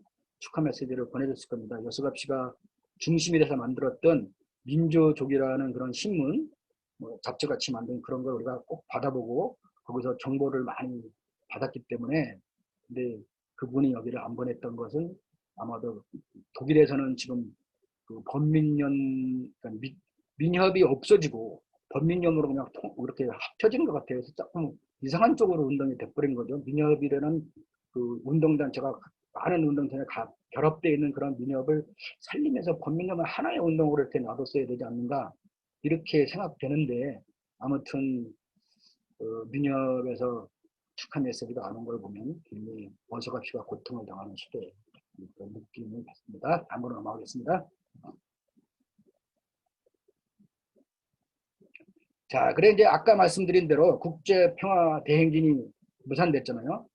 S3: 축하 메시지를 보내줬을 겁니다. 여수갑 씨가 중심이 돼서 만들었던 민주족이라는 그런 신문, 뭐 잡지같이 만든 그런 걸 우리가 꼭 받아보고 거기서 정보를 많이 받았기 때문에 근데 그분이 여기를 안 보냈던 것은 아마도 독일에서는 지금 그 범민련 그러니까 민협이 없어지고 범민련으로 그냥 이렇게 합쳐진 것 같아요. 그래서 조금 이상한 쪽으로 운동이 돼버린 거죠. 민협이라는 그 운동단체가 많은 운동단체가 결합되어 있는 그런 민협을 살리면서 범민련을 하나의 운동으로 이렇게 놔뒀어야 되지 않는가 이렇게 생각되는데 아무튼 민협에서 축하 메시지가 안 온 걸 보면 굉장히 원서갑 씨가 고통을 당하는 시대에 그런 느낌을 받습니다. 다음으로 넘어가겠습니다. 자, 그래 이제 아까 말씀드린 대로 국제평화 대행진이 무산됐잖아요.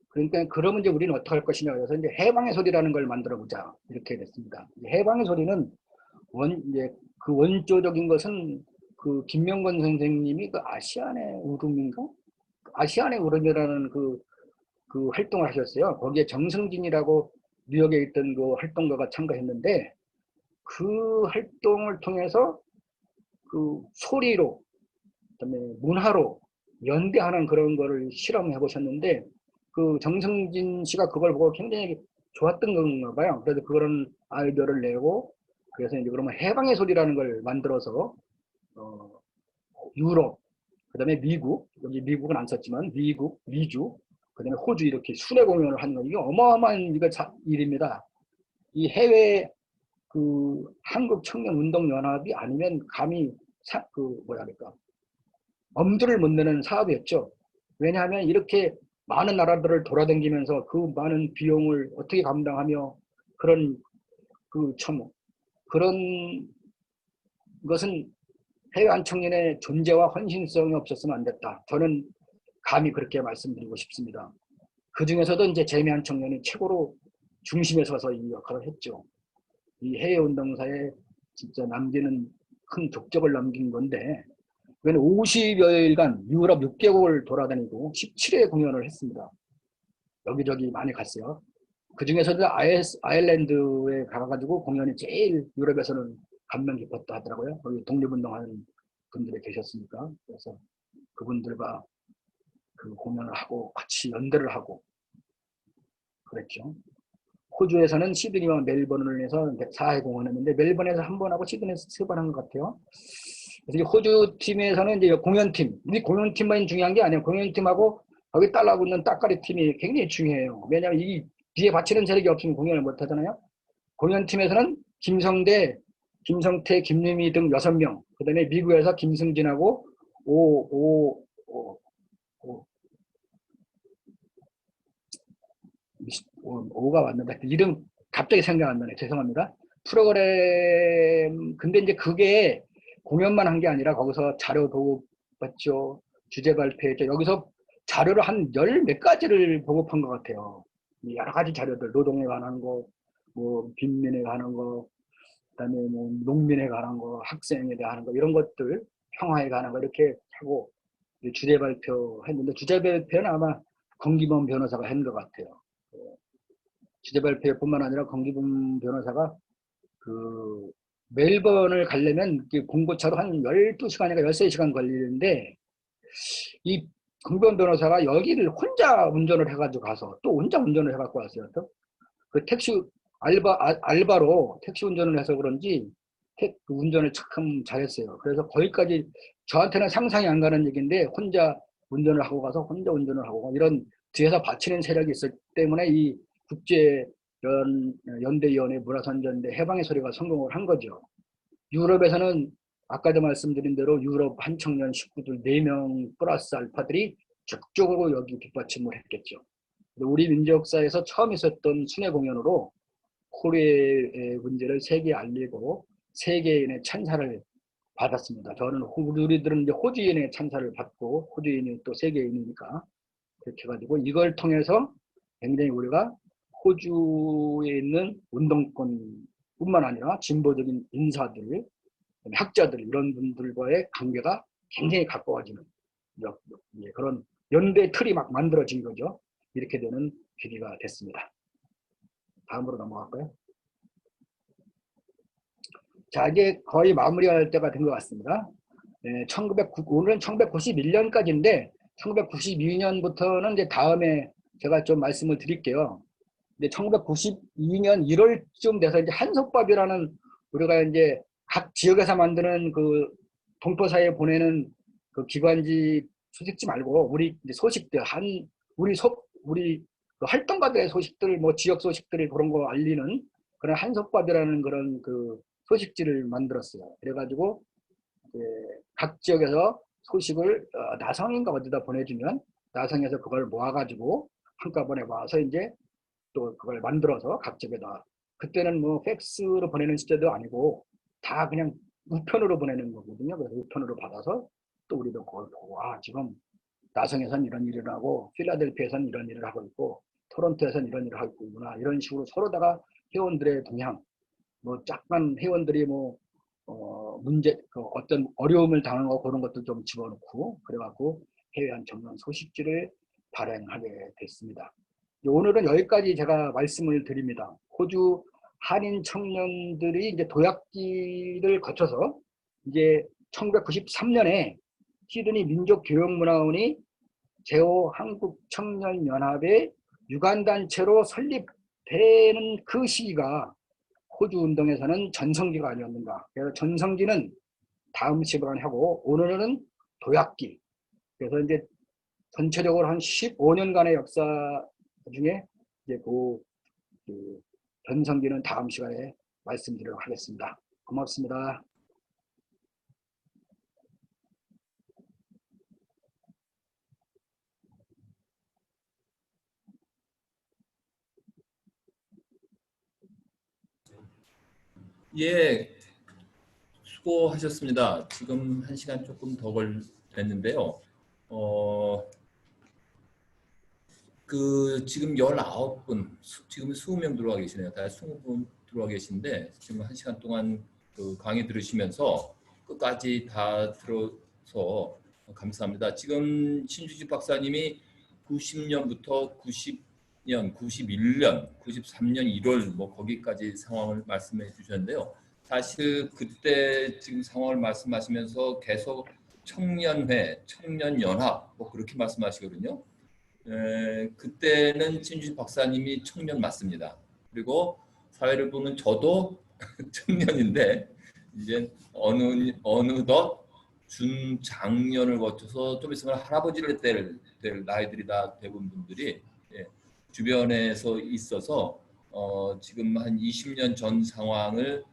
S3: 그러니까 그러면 이제 우리는 어떻게 할 것이냐 그래서 이제 해방의 소리라는 걸 만들어 보자 이렇게 됐습니다. 해방의 소리는 이제 그 원조적인 것은 그 김명건 선생님이 그 아시안의 울음인가? 아시안의 울음이라는 그 활동을 하셨어요. 거기에 정승진이라고 뉴욕에 있던 그 활동가가 참가했는데 그 활동을 통해서 그 소리로 그다음에 문화로 연대하는 그런 거를 실험해 보셨는데 그 정승진 씨가 그걸 보고 굉장히 좋았던 건가 봐요. 그래서 그런 아이디어를 내고 그래서 이제 그러면 해방의 소리라는 걸 만들어서 유럽 그다음에 미국 여기 미국은 안 썼지만 미국 미주 그다음에 호주 이렇게 순회 공연을 하는 거 이게 어마어마한 일입니다. 이 해외 그 한국 청년 운동 연합이 아니면 감히 그 뭐야 그럴까 엄두를 못 내는 사업이었죠. 왜냐하면 이렇게 많은 나라들을 돌아다니면서 그 많은 비용을 어떻게 감당하며 그런 참 그런 것은 해외 안청년의 존재와 헌신성이 없었으면 안 됐다. 저는 감히 그렇게 말씀드리고 싶습니다. 그 중에서도 이제 재미 안청년이 최고로 중심에 서서 이 역할을 했죠. 이 해외 운동사에 진짜 남기는 큰 족적을 남긴 건데, 그는 50여일간 유럽 6개국을 돌아다니고 17회 공연을 했습니다. 여기저기 많이 갔어요. 그 중에서도 아일랜드에 가가지고 공연이 제일 유럽에서는 감명 깊었다 하더라고요. 거기 독립운동하는 분들이 계셨으니까. 그래서 그분들과 그 공연을 하고 같이 연대를 하고 그랬죠. 호주에서는 시드니와 멜번을 해서 4회 공연했는데 멜번에서 한 번 하고 시드니에서 3번 한 것 같아요. 그래서 호주 팀에서는 이제 공연팀, 이 공연팀만 중요한 게 아니에요. 공연팀하고 거기 따라붙는 따까리 팀이 굉장히 중요해요. 왜냐하면 이 뒤에 받치는 세력이 없으면 공연을 못 하잖아요. 공연팀에서는 김성대, 김성태, 김유미 등 6명, 그 다음에 미국에서 김승진하고 오가 왔는데 이름 갑자기 생각 안 나네. 죄송합니다. 프로그램 근데 이제 그게 공연만 한 게 아니라 거기서 자료 보고받죠. 주제 발표했죠. 여기서 자료를 한 열 몇 가지를 보급한 것 같아요. 여러 가지 자료들 노동에 관한 거, 뭐 빈민에 관한 거, 그다음에 뭐 농민에 관한 거, 학생에 대한 거 이런 것들, 평화에 관한 거 이렇게 하고 주제 발표했는데 주제 발표는 아마 권기범 변호사가 한 것 같아요. 주제 발표뿐만 아니라 권기범 변호사가 그 멜번을 가려면 공고차로 한 12시간인가 13시간 걸리는데 이 권기범 변호사가 여기를 혼자 운전을 해가지고 가서 또 혼자 운전을 해갖고 왔어요. 또 그 택시 알바로 택시 운전을 해서 그런지 운전을 참 잘했어요. 그래서 거기까지 저한테는 상상이 안 가는 얘기인데 혼자 운전을 하고 가서 혼자 운전을 하고 이런 뒤에서 받치는 세력이 있기 때문에 이 국제 연대위원회 문화선전대 해방의 소리가 성공을 한 거죠. 유럽에서는 아까도 말씀드린 대로 유럽 한청년 식구들 4명 플러스 알파들이 적극적으로 여기 뒷받침을 했겠죠. 우리 민족 역사에서 처음 있었던 순회 공연으로 코리아의 문제를 세계에 알리고 세계인의 찬사를 받았습니다. 저는 우리들은 이제 호주인의 찬사를 받고 호주인이 또 세계인이니까 그렇게 해가지고 이걸 통해서 굉장히 우리가 호주에 있는 운동권뿐만 아니라 진보적인 인사들, 학자들 이런 분들과의 관계가 굉장히 가까워지는 그런 연대 틀이 막 만들어진 거죠. 이렇게 되는 계기가 됐습니다. 다음으로 넘어갈까요? 자, 이제 거의 마무리할 때가 된 것 같습니다. 오늘은 1991년까지인데 1992년부터는 이제 다음에 제가 좀 말씀을 드릴게요. 근데 1992년 1월쯤 돼서 이제 한솥밥이라는 우리가 이제 각 지역에서 만드는 그 동포사회에 보내는 그 기관지 소식지 말고 우리 이제 소식들 우리 그 활동가들의 소식들 뭐 지역 소식들이 그런 거 알리는 그런 한솥밥이라는 그런 그 소식지를 만들었어요. 그래가지고 각 지역에서 소식을 나성인가 어디다 보내주면 나성에서 그걸 모아가지고 한꺼번에 와서 이제 또 그걸 만들어서 각 지역에다 그때는 뭐 팩스로 보내는 시대도 아니고 다 그냥 우편으로 보내는 거거든요. 그래서 우편으로 받아서 또 우리도 그걸 보고 지금 나성에선 이런 일을 하고 필라델피아에선 이런 일을 하고 있고 토론토에선 이런 일을 하고 있구나 이런 식으로 서로다가 회원들의 동향 뭐 약간 회원들이 문제 어떤 어려움을 당한 거 그런 것도 좀 집어넣고 그래갖고 해외 한청년 소식지를 발행하게 됐습니다. 오늘은 여기까지 제가 말씀을 드립니다. 호주 한인 청년들이 이제 도약기를 거쳐서 이제 1993년에 시드니 민족교육문화원이 제5 한국청년연합의 유관단체로 설립되는 그 시기가 호주 운동에서는 전성기가 아니었는가. 그래서 전성기는 다음 시간에 하고 오늘은 도약기. 그래서 이제 전체적으로 한 15년간의 역사 중에 이제 그 전성기는 다음 시간에 말씀드리도록 하겠습니다. 고맙습니다.
S2: 예, 수고하셨습니다. 지금 1시간 조금 더 됐는데요. 지금 19분, 지금 20명 들어와 계시네요. 다 20분 들어와 계신데 지금 1시간 동안 그 강의 들으시면서 끝까지 다 들어서 감사합니다. 지금 신주식 박사님이 90년부터 90년, 91년, 93년 1월 뭐 거기까지 상황을 말씀해 주셨는데요. 사실 그때 지금 상황을 말씀하시면서 계속 청년회, 청년연합 뭐 그렇게 말씀하시거든요. 그때는 신주식 박사님이 청년 맞습니다. 그리고 사회를 보면 저도 청년인데 이제 어느덧 준장년을 거쳐서 좀 있으면 할아버지를 될 나이들이 다 대부분 분들이 주변에서 있어서 지금 한 20년 전 상황을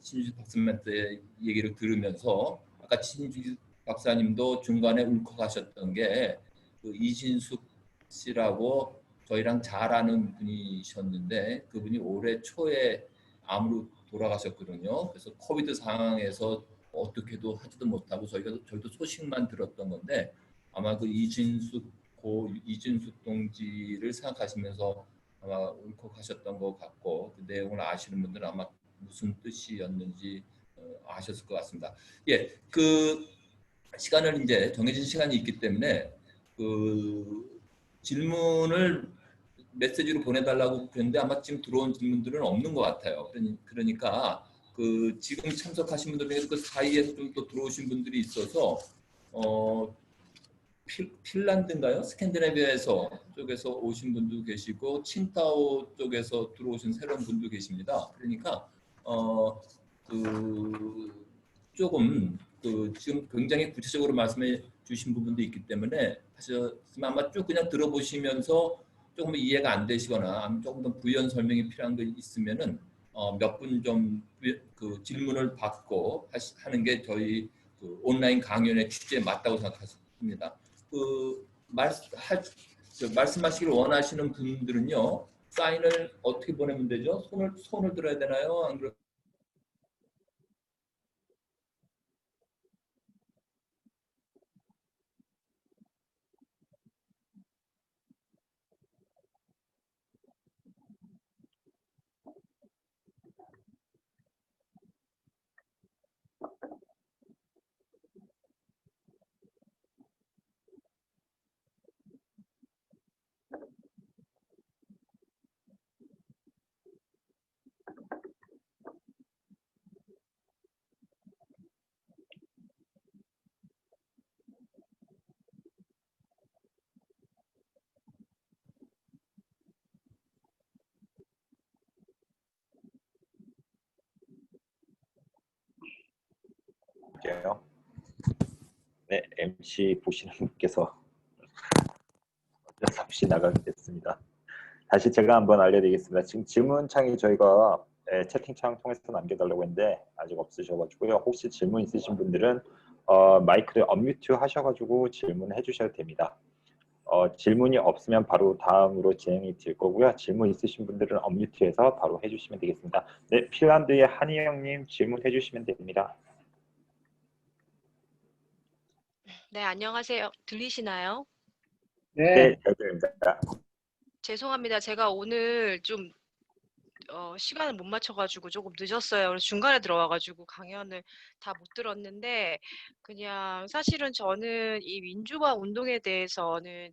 S2: 신주식 박사님한테 얘기를 들으면서 아까 신주식 박사님도 중간에 울컥하셨던 게 그 이진숙 씨라고 저희랑 잘 아는 분이셨는데 그분이 올해 초에 암으로 돌아가셨거든요. 그래서 코비드 상황에서 어떻게도 하지도 못하고 저희도 소식만 들었던 건데 아마 그 이진숙 동지를 생각하시면서 아마 울컥하셨던 것 같고 그 내용을 아시는 분들은 아마 무슨 뜻이었는지 아셨을 것 같습니다. 예, 그 시간을 이제 정해진 시간이 있기 때문에 그 질문을 메시지로 보내달라고 그랬는데 아마 지금 들어온 질문들은 없는 것 같아요. 그러니까 그 지금 참석하신 분들 중에서 그 사이에서 좀 또 들어오신 분들이 있어서 핀란드인가요? 스캔디네비아에서 쪽에서 오신 분도 계시고 칭타오 쪽에서 들어오신 새로운 분도 계십니다. 그러니까 조금 지금 굉장히 구체적으로 말씀해 주신 부분도 있기 때문에 하셨으면 아마 쭉 그냥 들어보시면서 조금 이해가 안 되시거나 조금 더 부연 설명이 필요한 거 있으면은 몇 분 좀 그 질문을 받고 하는 게 저희 그 온라인 강연의 취지에 맞다고 생각합니다. 말씀하시길 원하시는 분들은요 사인을 어떻게 보내면 되죠? 손을 들어야 되나요? 안 그래요?
S4: 네, MC 보시는 분께서 어쩔 수 없이 나가게 됐습니다. 다시 제가 한번 알려드리겠습니다. 지금 질문창이 저희가 채팅창 통해서 남겨달라고 했는데 아직 없으셔가지고요. 혹시 질문 있으신 분들은 마이크를 언뮤트 하셔가지고 질문해 주셔도 됩니다. 질문이 없으면 바로 다음으로 진행이 될 거고요. 질문 있으신 분들은 언뮤트해서 바로 해주시면 되겠습니다. 네, 핀란드의 한희영님 질문해 주시면 됩니다.
S5: 네, 안녕하세요. 들리시나요?
S4: 네, 잘 들립니다.
S5: 죄송합니다. 제가 오늘 좀 시간을 못 맞춰가지고 조금 늦었어요. 그래서 중간에 들어와가지고 강연을 다 못 들었는데 그냥 사실은 저는 이 민주화 운동에 대해서는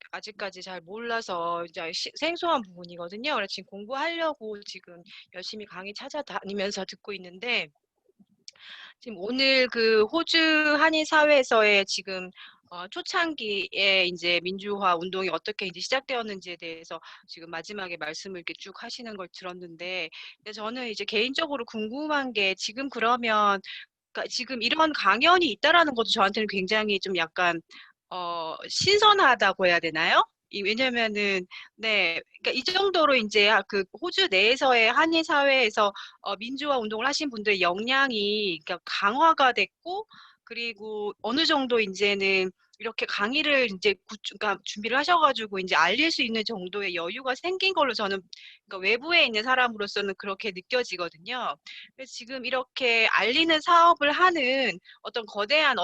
S5: 아직까지 잘 몰라서 이제 생소한 부분이거든요. 그래서 지금 공부하려고 지금 열심히 강의 찾아다니면서 듣고 있는데 지금 오늘 그 호주 한인 사회에서의 지금 초창기에 이제 민주화 운동이 어떻게 이제 시작되었는지에 대해서 지금 마지막에 말씀을 이렇게 쭉 하시는 걸 들었는데 저는 이제 개인적으로 궁금한 게 지금 그러면 그러니까 지금 이런 강연이 있다라는 것도 저한테는 굉장히 좀 약간 신선하다고 해야 되나요? 왜냐면은 네, 그러니까 이 정도로 이제 그 호주 내에서의 한인 사회에서 민주화 운동을 하신 분들의 역량이 그러니까 강화가 됐고 그리고 어느 정도 이제는 이렇게 강의를 이제 그러니까 준비를 하셔가지고 이제 알릴 수 있는 정도의 여유가 생긴 걸로 저는 그러니까 외부에 있는 사람으로서는 그렇게 느껴지거든요. 그래서 지금 이렇게 알리는 사업을 하는 어떤 거대한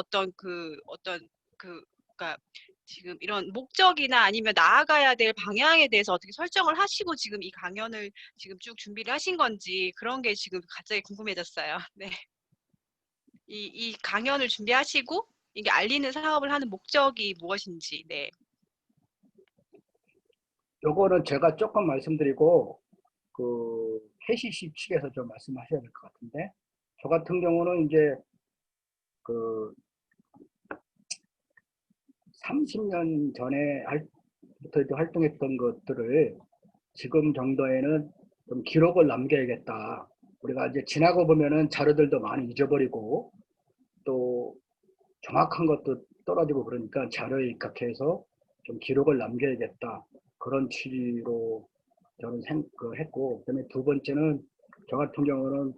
S5: 그러니까 지금 이런 목적이나 아니면 나아가야 될 방향에 대해서 어떻게 설정을 하시고 지금 이 강연을 지금 쭉 준비를 하신 건지 그런 게 지금 갑자기 궁금해졌어요. 네. 이 강연을 준비하시고 이게 알리는 사업을 하는 목적이 무엇인지. 네.
S3: 요거는 제가 조금 말씀드리고 그 KCC 측에서 좀 말씀하셔야 될 것 같은데, 저 같은 경우는 이제 그 30년 전에 부터 활동했던 것들을 지금 정도에는 좀 기록을 남겨야겠다. 우리가 이제 지나고 보면은 자료들도 많이 잊어버리고 또 정확한 것도 떨어지고 그러니까 자료에 입각해서 좀 기록을 남겨야겠다. 그런 취지로 저는 했고, 그다음에 두 번째는 저 같은 경우는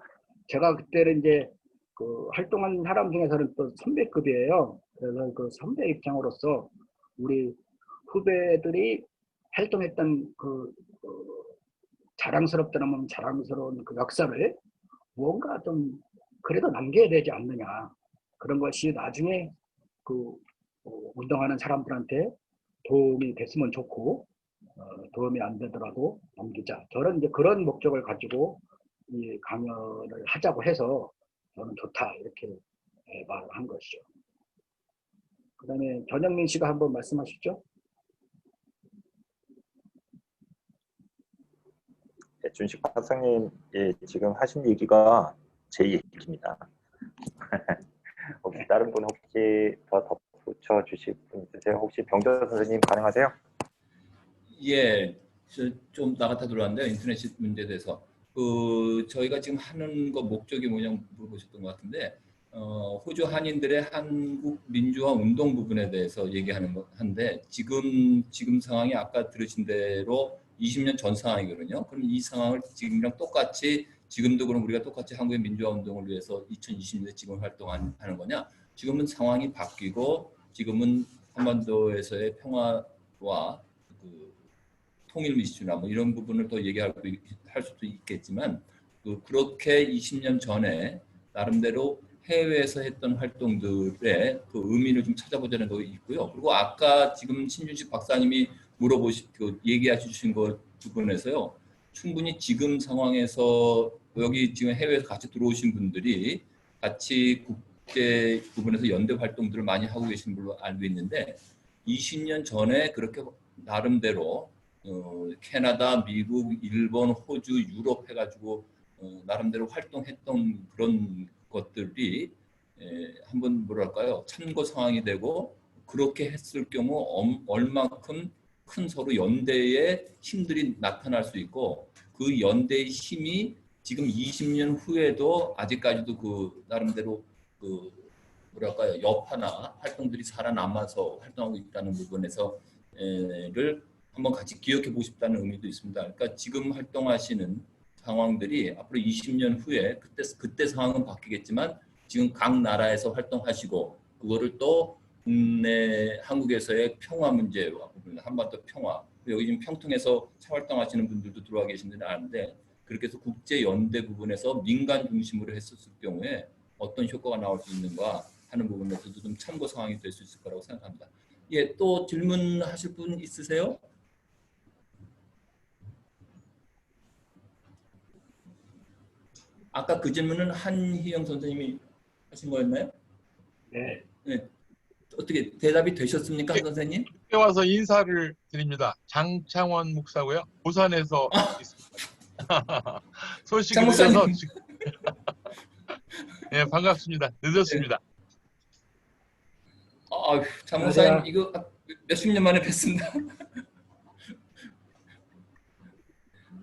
S3: 제가 그때는 이제 그 활동한 사람 중에서는 또 선배급이에요. 그래서 그 선배 입장으로서 우리 후배들이 활동했던 자랑스럽다면 자랑스러운 그 역사를 무언가 좀 그래도 남겨야 되지 않느냐. 그런 것이 나중에 그 운동하는 사람들한테 도움이 됐으면 좋고, 도움이 안 되더라도 남기자. 저는 이제 그런 목적을 가지고 이 강연을 하자고 해서 저는 좋다 이렇게 말을 한 것이죠. 그다음에 전영민 씨가 한번 말씀하시죠.
S4: 네, 준식 박사님 지금 하신 얘기가 제 얘기입니다. 혹시 다른 분 혹시 더 덧붙여 주실 분 있으세요? 혹시 병자 선생님 가능하세요?
S2: 예, 좀 나갔다 들어왔는데 인터넷 문제에 대해서 저희가 지금 하는 거 목적이 뭐냐고 물어보셨던 것 같은데 호주 한인들의 한국 민주화 운동 부분에 대해서 얘기하는 한데 지금 상황이 아까 들으신 대로 20년 전 상황이거든요. 그럼 이 상황을 지금이랑 똑같이 지금도 그럼 우리가 똑같이 한국의 민주화 운동을 위해서 2020년에 지금 활동하는 거냐? 지금은 상황이 바뀌고 지금은 한반도에서의 평화와 통일 이슈나 뭐 이런 부분을 더 할 수도 있겠지만 그렇게 20년 전에 나름대로 해외에서 했던 활동들의 그 의미를 좀 찾아보자는 거 있고요. 그리고 아까 지금 신준식 박사님이 얘기해 주신 것 부분에서요. 충분히 지금 상황에서 여기 지금 해외에서 같이 들어오신 분들이 같이 국제 부분에서 연대 활동들을 많이 하고 계신 걸로 알고 있는데 20년 전에 그렇게 나름대로 캐나다, 미국, 일본, 호주, 유럽 해가지고 나름대로 활동했던 그런 것들이 한번 뭐랄까요 참고 상황이 되고 그렇게 했을 경우 얼마큼 큰 서로 연대의 힘들이 나타날 수 있고 그 연대의 힘이 지금 20년 후에도 아직까지도 그 나름대로 그 뭐랄까요 여파나 활동들이 살아남아서 활동하고 있다는 부분에서를 한번 같이 기억해 보고 싶다는 의미도 있습니다. 그러니까 지금 활동하시는 상황들이 앞으로 20년 후에 그때 상황은 바뀌겠지만 지금 각 나라에서 활동하시고 그거를 또 국내 한국에서의 평화 문제와 한반도 평화 여기 지금 평통에서 활동하시는 분들도 들어와 계신지는 아는데 그렇게 해서 국제 연대 부분에서 민간 중심으로 했었을 경우에 어떤 효과가 나올 수 있는가 하는 부분에서도 좀 참고 상황이 될 수 있을 거라고 생각합니다. 예, 또 질문하실 분 있으세요? 아까 그 질문은 한희영 선생님이 하신 거였나요?
S3: 네.
S2: 네. 어떻게 대답이 되셨습니까, 한 선생님?
S6: 늦게 와서 인사를 드립니다. 장창원 목사고요. 부산에서 있습니다. 소식이
S2: 장
S6: 늦어서
S2: 목사님.
S6: 네, 반갑습니다. 늦었습니다.
S2: 장 목사님 이거 몇십 년 만에 뵙습니다.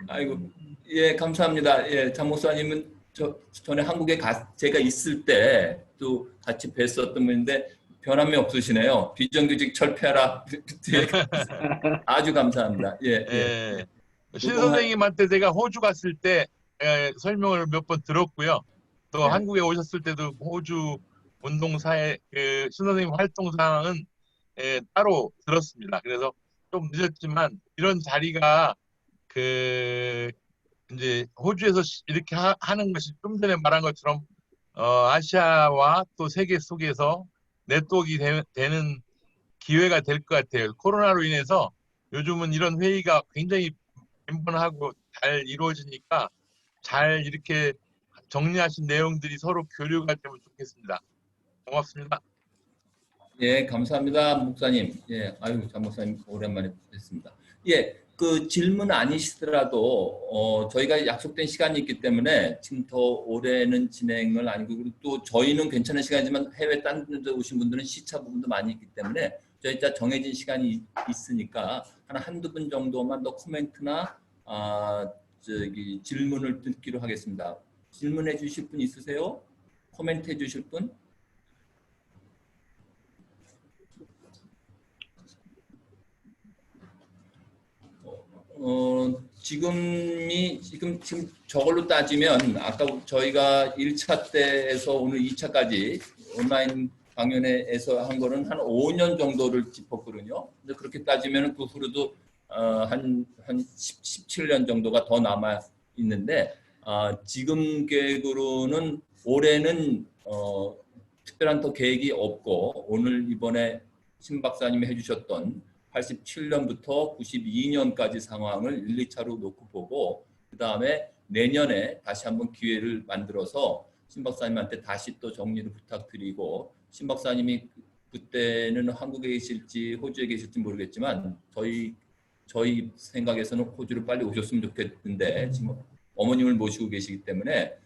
S2: 아이고, 예, 감사합니다. 예, 장 목사님은 전에 한국에 제가 있을 때 또 같이 뵀었던 분인데 변함이 없으시네요. 비정규직 철폐하라. 아주 감사합니다. 예, 예.
S6: 신 선생님한테 제가 호주 갔을 때 설명을 몇 번 들었고요. 또
S2: 네.
S6: 한국에 오셨을 때도 호주 운동사의 신 선생님 활동 상황은 따로 들었습니다. 그래서 좀 늦었지만 이런 자리가 그 이제 호주에서 이렇게 하는 것이 좀 전에 말한 것처럼 아시아와 또 세계 속에서 네트워크가 되는 기회가 될 것 같아요. 코로나로 인해서 요즘은 이런 회의가 굉장히 빈번하고 잘 이루어지니까 잘 이렇게 정리하신 내용들이 서로 교류가 되면 좋겠습니다. 고맙습니다.
S2: 예, 감사합니다, 목사님. 예, 아유, 장 목사님 오랜만에 뵙습니다. 예, 그 질문 아니시더라도 저희가 약속된 시간이 있기 때문에 지금 더 오래는 진행을 아니고, 그리고 또 저희는 괜찮은 시간이지만 해외 딴 데 오신 분들은 시차 부분도 많이 있기 때문에 저희 다 정해진 시간이 있으니까 한두 분 정도만 더 코멘트나 질문을 듣기로 하겠습니다. 질문해 주실 분 있으세요? 코멘트 해 주실 분? 지금 저걸로 따지면 아까 저희가 1차 때에서 오늘 2차까지 온라인 강연회에서 한 거는 한 5년 정도를 짚었거든요. 근데 그렇게 따지면 그 후로도 한 17년 정도가 더 남아 있는데 지금 계획으로는 올해는 특별한 더 계획이 없고, 오늘 이번에 신 박사님이 해주셨던 87년부터 92년까지 상황을 1, 2차로 놓고 보고, 그 다음에 내년에 다시 한번 기회를 만들어서 신 박사님한테 다시 또 정리를 부탁드리고, 신 박사님이 그때는 한국에 계실지 호주에 계실지 모르겠지만 저희 생각에서는 호주로 빨리 오셨으면 좋겠는데, 지금 어머님을 모시고 계시기 때문에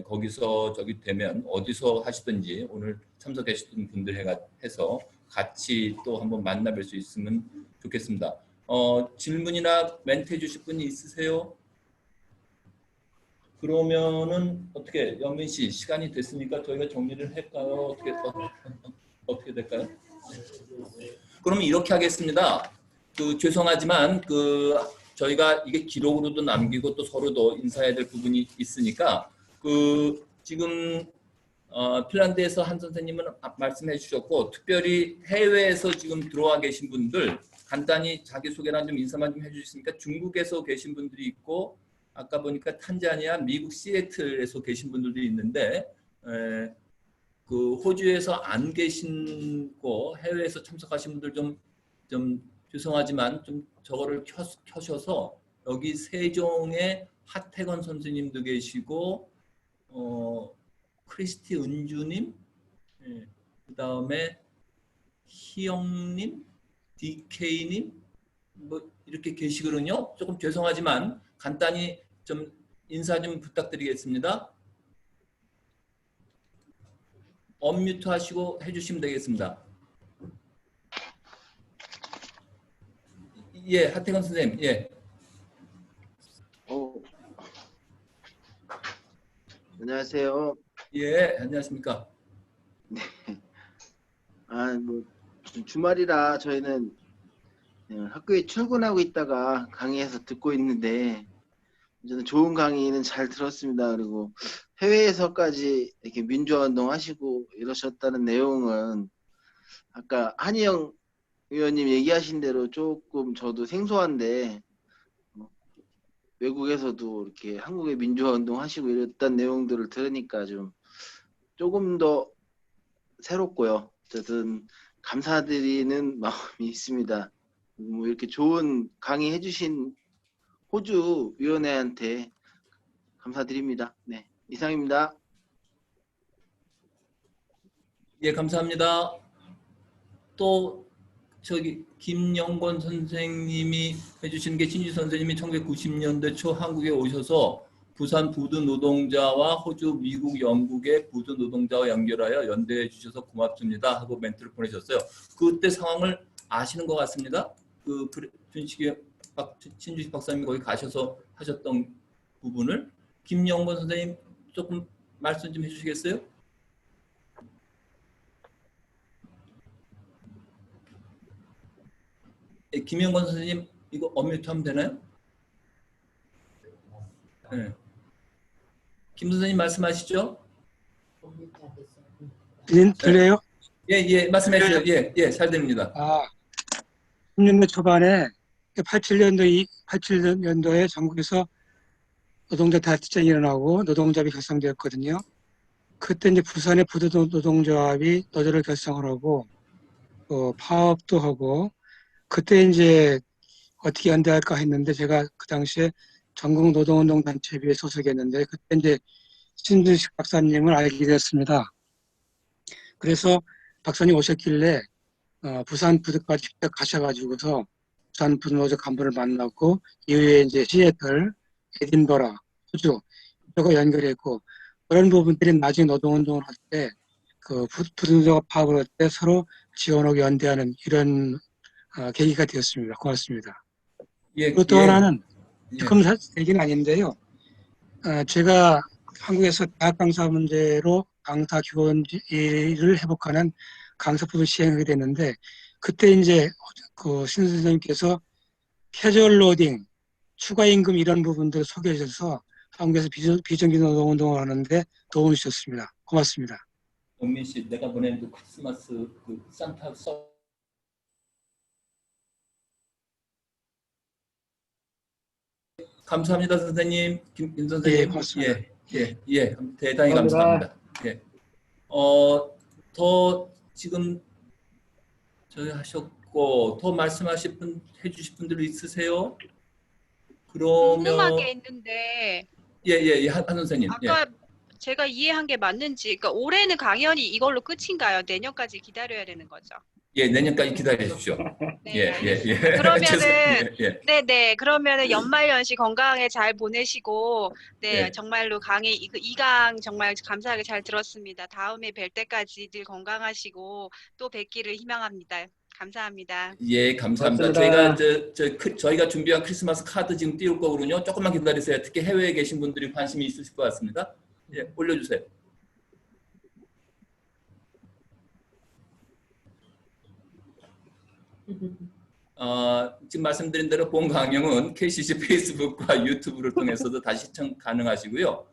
S2: 거기서 저기 되면 어디서 하시든지 오늘 참석하셨던 분들 해서 같이 또 한번 만나뵐 수 있으면 좋겠습니다. 질문이나 멘트 해주실 분이 있으세요? 그러면은 어떻게, 영민 씨 시간이 됐으니까 저희가 정리를 할까요? 어떻게 될까요? 그러면 이렇게 하겠습니다. 죄송하지만 저희가 이게 기록으로도 남기고 또 서로도 인사해야 될 부분이 있으니까 지금 핀란드에서 한 선생님은 말씀해 주셨고, 특별히 해외에서 지금 들어와 계신 분들 간단히 자기소개나 좀 인사만 좀 해주셨으니까, 중국에서 계신 분들이 있고, 아까 보니까 탄자니아, 미국 시애틀에서 계신 분들도 있는데, 호주에서 안 계신고 해외에서 참석하신 분들 좀 죄송하지만 좀 저거를 켜셔서, 여기 세종에 하태건 선생님도 계시고, 크리스티 은주님, 그 다음에 희영님, DK님 뭐 이렇게 계시거든요. 조금 죄송하지만 간단히 좀 인사 좀 부탁드리겠습니다. 언뮤트 하시고 해주시면 되겠습니다. 예, 하태건 선생님. 예.
S7: 안녕하세요.
S2: 예, 안녕하십니까.
S7: 뭐 주말이라 저희는 학교에 출근하고 있다가 강의해서 듣고 있는데, 저는 좋은 강의는 잘 들었습니다. 그리고 해외에서까지 이렇게 민주화운동 하시고 이러셨다는 내용은 아까 한희영 의원님 얘기하신 대로 조금 저도 생소한데, 외국에서도 이렇게 한국의 민주화운동 하시고 이랬다는 내용들을 들으니까 조금 더 새롭고요. 어쨌든 감사드리는 마음이 있습니다. 뭐 이렇게 좋은 강의 해주신 호주 위원회한테 감사드립니다. 네, 이상입니다.
S2: 예, 감사합니다. 또 김영권 선생님이 해주신 게, 신지 선생님이 1990년대 초 한국에 오셔서 부산 부두 노동자와 호주, 미국, 영국의 부두 노동자와 연결하여 연대해 주셔서 고맙습니다 하고 멘트를 보내셨어요. 그때 상황을 아시는 것 같습니다. 신주식 박사님이 거기 가셔서 하셨던 부분을 김영권 선생님 조금 말씀 좀 해주시겠어요? 김영권 선생님 이거 언뮤트 하면 되나요? 네. 김 선생님 말씀하시죠?
S8: 들려요?
S2: 예, 말씀해 주세요. 예, 잘 들립니다.
S8: 10년대 초반에 87년도에 전국에서 노동자 다투쟁이 일어나고 노동조합이 결성되었거든요. 그때 이제 부산의 부도 노동조합이 노조를 결성을 하고 파업도 하고 그때 이제 어떻게 연대할까 했는데 제가 그 당시에 전국 노동운동단체비에 소속이었는데 그때 이제 신준식 박사님을 알게 되었습니다. 그래서 박사님 오셨길래 부산 부두까지 직접 가셔가지고서 부산 부노조 간부를 만났고 이후에 이제 시애틀, 에딘버러, 호주 이거 연결했고 그런 부분들이 나중에 노동운동을 할 때 그 부노조가 파업을 할 때 서로 지원하고 연대하는 이런 계기가 되었습니다. 고맙습니다. 그리고 또 하나는 조금 얘기는 아닌데요. 제가 한국에서 대학 강사 문제로 강사 교원 일을 회복하는 강사법을 시행하게 됐는데 그때 이제 그 신 선생님께서 캐주얼 로딩, 추가 임금 이런 부분들을 소개해 주셔서 한국에서 비정규 노동운동을 하는데 도움을 주셨습니다. 고맙습니다.
S2: 원민 씨, 내가 보낸 그 크리스마스 그 산타 감사합니다, 선생님. 김 선생님.
S8: 예, 고맙습니다.
S2: 예, 대단히 감사합니다. 예. 더 지금 저희 하셨고 더 말씀하실 해주실 분들 있으세요? 그러면
S5: 궁금한 게 있는데
S2: 한 선생님.
S5: 아까 제가 이해한 게 맞는지 그러니까 올해는 강연이 이걸로 끝인가요? 내년까지 기다려야 되는 거죠?
S2: 예, 내년까지 기다려 주십시오.
S5: 네,
S2: 예.
S5: 그러면은 네, 그러면은 연말연시 건강하게 잘 보내시고 네, 정말로 강의 2강 정말 감사하게 잘 들었습니다. 다음에 뵐 때까지 늘 건강하시고 또 뵙기를 희망합니다. 감사합니다.
S2: 예, 감사합니다. 저희가 준비한 크리스마스 카드 지금 띄울 거거든요. 조금만 기다리세요. 특히 해외에 계신 분들이 관심이 있으실 것 같습니다. 예, 올려주세요. 지금 말씀드린 대로 본 강연은 KCC 페이스북과 유튜브를 통해서도 다시 시청 가능하시고요.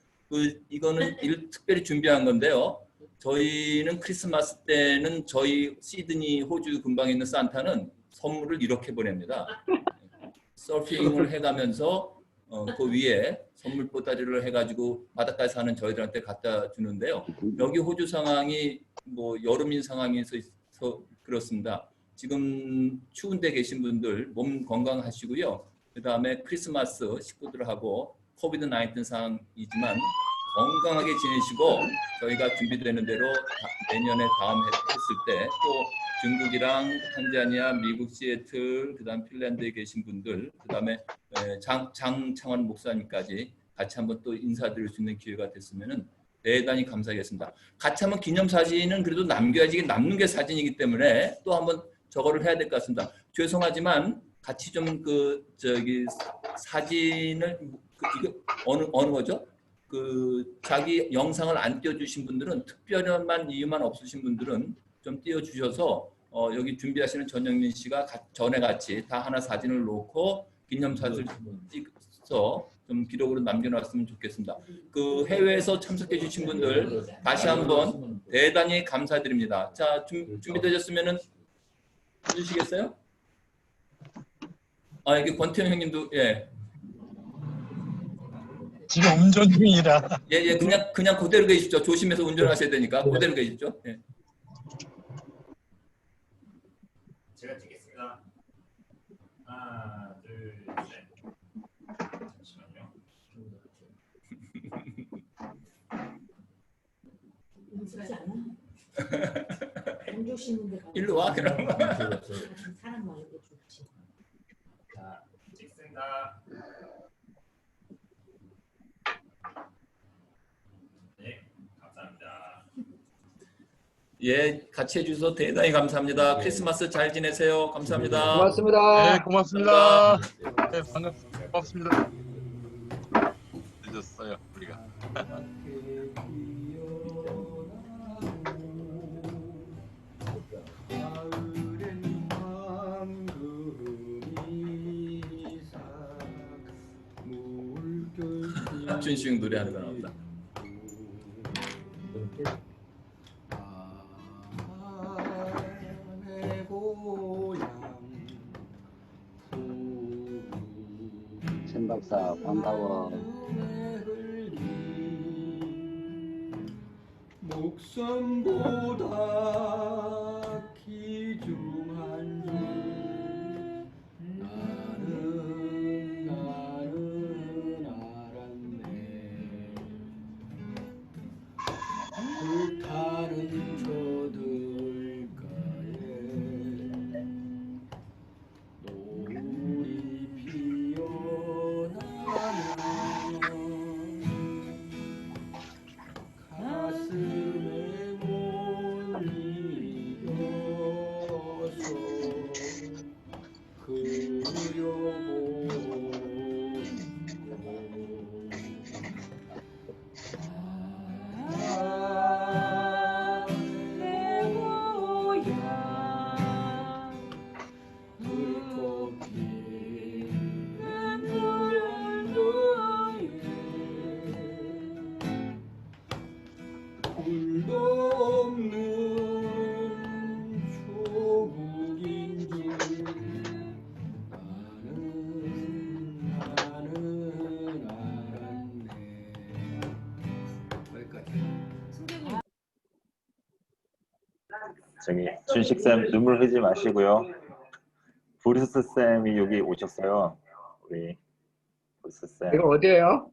S2: 이거는 특별히 준비한 건데요. 저희는 크리스마스 때는 저희 시드니 호주 근방에 있는 산타는 선물을 이렇게 보냅니다. 서핑을 해가면서 그 위에 선물 보따리를 해가지고 바닷가에 사는 저희들한테 갖다 주는데요. 여기 호주 상황이 뭐 여름인 상황에서 그렇습니다. 지금 추운 데 계신 분들 몸 건강하시고요. 그 다음에 크리스마스 식구들하고 코비드 19 상황이지만 건강하게 지내시고 저희가 준비되는 대로 내년에 다음 했을 때 또 중국이랑 탄자니아, 미국 시애틀, 그 다음 핀란드에 계신 분들, 그 다음에 장창원 목사님까지 같이 한번 또 인사드릴 수 있는 기회가 됐으면 대단히 감사하겠습니다. 같이 한번 기념사진은 그래도 남겨야지 남는 게 사진이기 때문에 또 한번 저거를 해야 될 것 같습니다. 죄송하지만 같이 좀 사진을 이거 어느 거죠? 자기 영상을 안 띄워주신 분들은 특별한 이유만 없으신 분들은 좀 띄워주셔서 여기 준비하시는 전영민 씨가 전에 같이 다 하나 사진을 놓고 기념사진을 찍어서 좀 기록으로 남겨놨으면 좋겠습니다. 그 해외에서 참석해 주신 분들 다시 한번 대단히 감사드립니다. 자, 준비되셨으면은 해주시겠어요? 이게 권태형 형님도
S9: 지금 운전 중이라.
S2: 예, 그냥 그대로 계십시오. 조심해서 운전하셔야 되니까 그대로 계십시오. 예.
S1: 제가 찍겠습니다. 하나, 둘, 셋. 잠시만요.
S10: 무섭지 않아? 공조심인데
S2: 일로 와 그럼.
S10: 사람 말고 좋지.
S1: 자, 찍습니다. 네, 감사합니다.
S2: 예, 같이 해주셔서 대단히 감사합니다. 크리스마스 잘 지내세요. 감사합니다.
S3: 고맙습니다.
S6: 네, 고맙습니다. 네, 반갑습니다. 고맙습니다. 늦었어요, 우리가.
S2: 준수 형 노래하는 거 나온다.
S11: 목사 반가워.
S12: 목숨보다 귀중한 줄 나는 알았네. 불타는 저들가에 노을이 피어나면 가슴에 몰리어서 할렐루야 불꽃 피는 불도에 불도 없는 조국인 줄 나는 알았네. 거기까지.
S4: 저기 준식 쌤 눈물 흘리지 마시고요. 브루스 쌤이 여기 오셨어요. 우리 브루스 쌤.
S3: 이거 어디예요?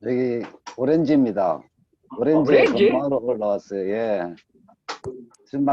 S11: 여기 오렌지입니다. 오렌지에
S3: 오렌지?
S11: 금방으로 올라왔어요. 예. 지금 막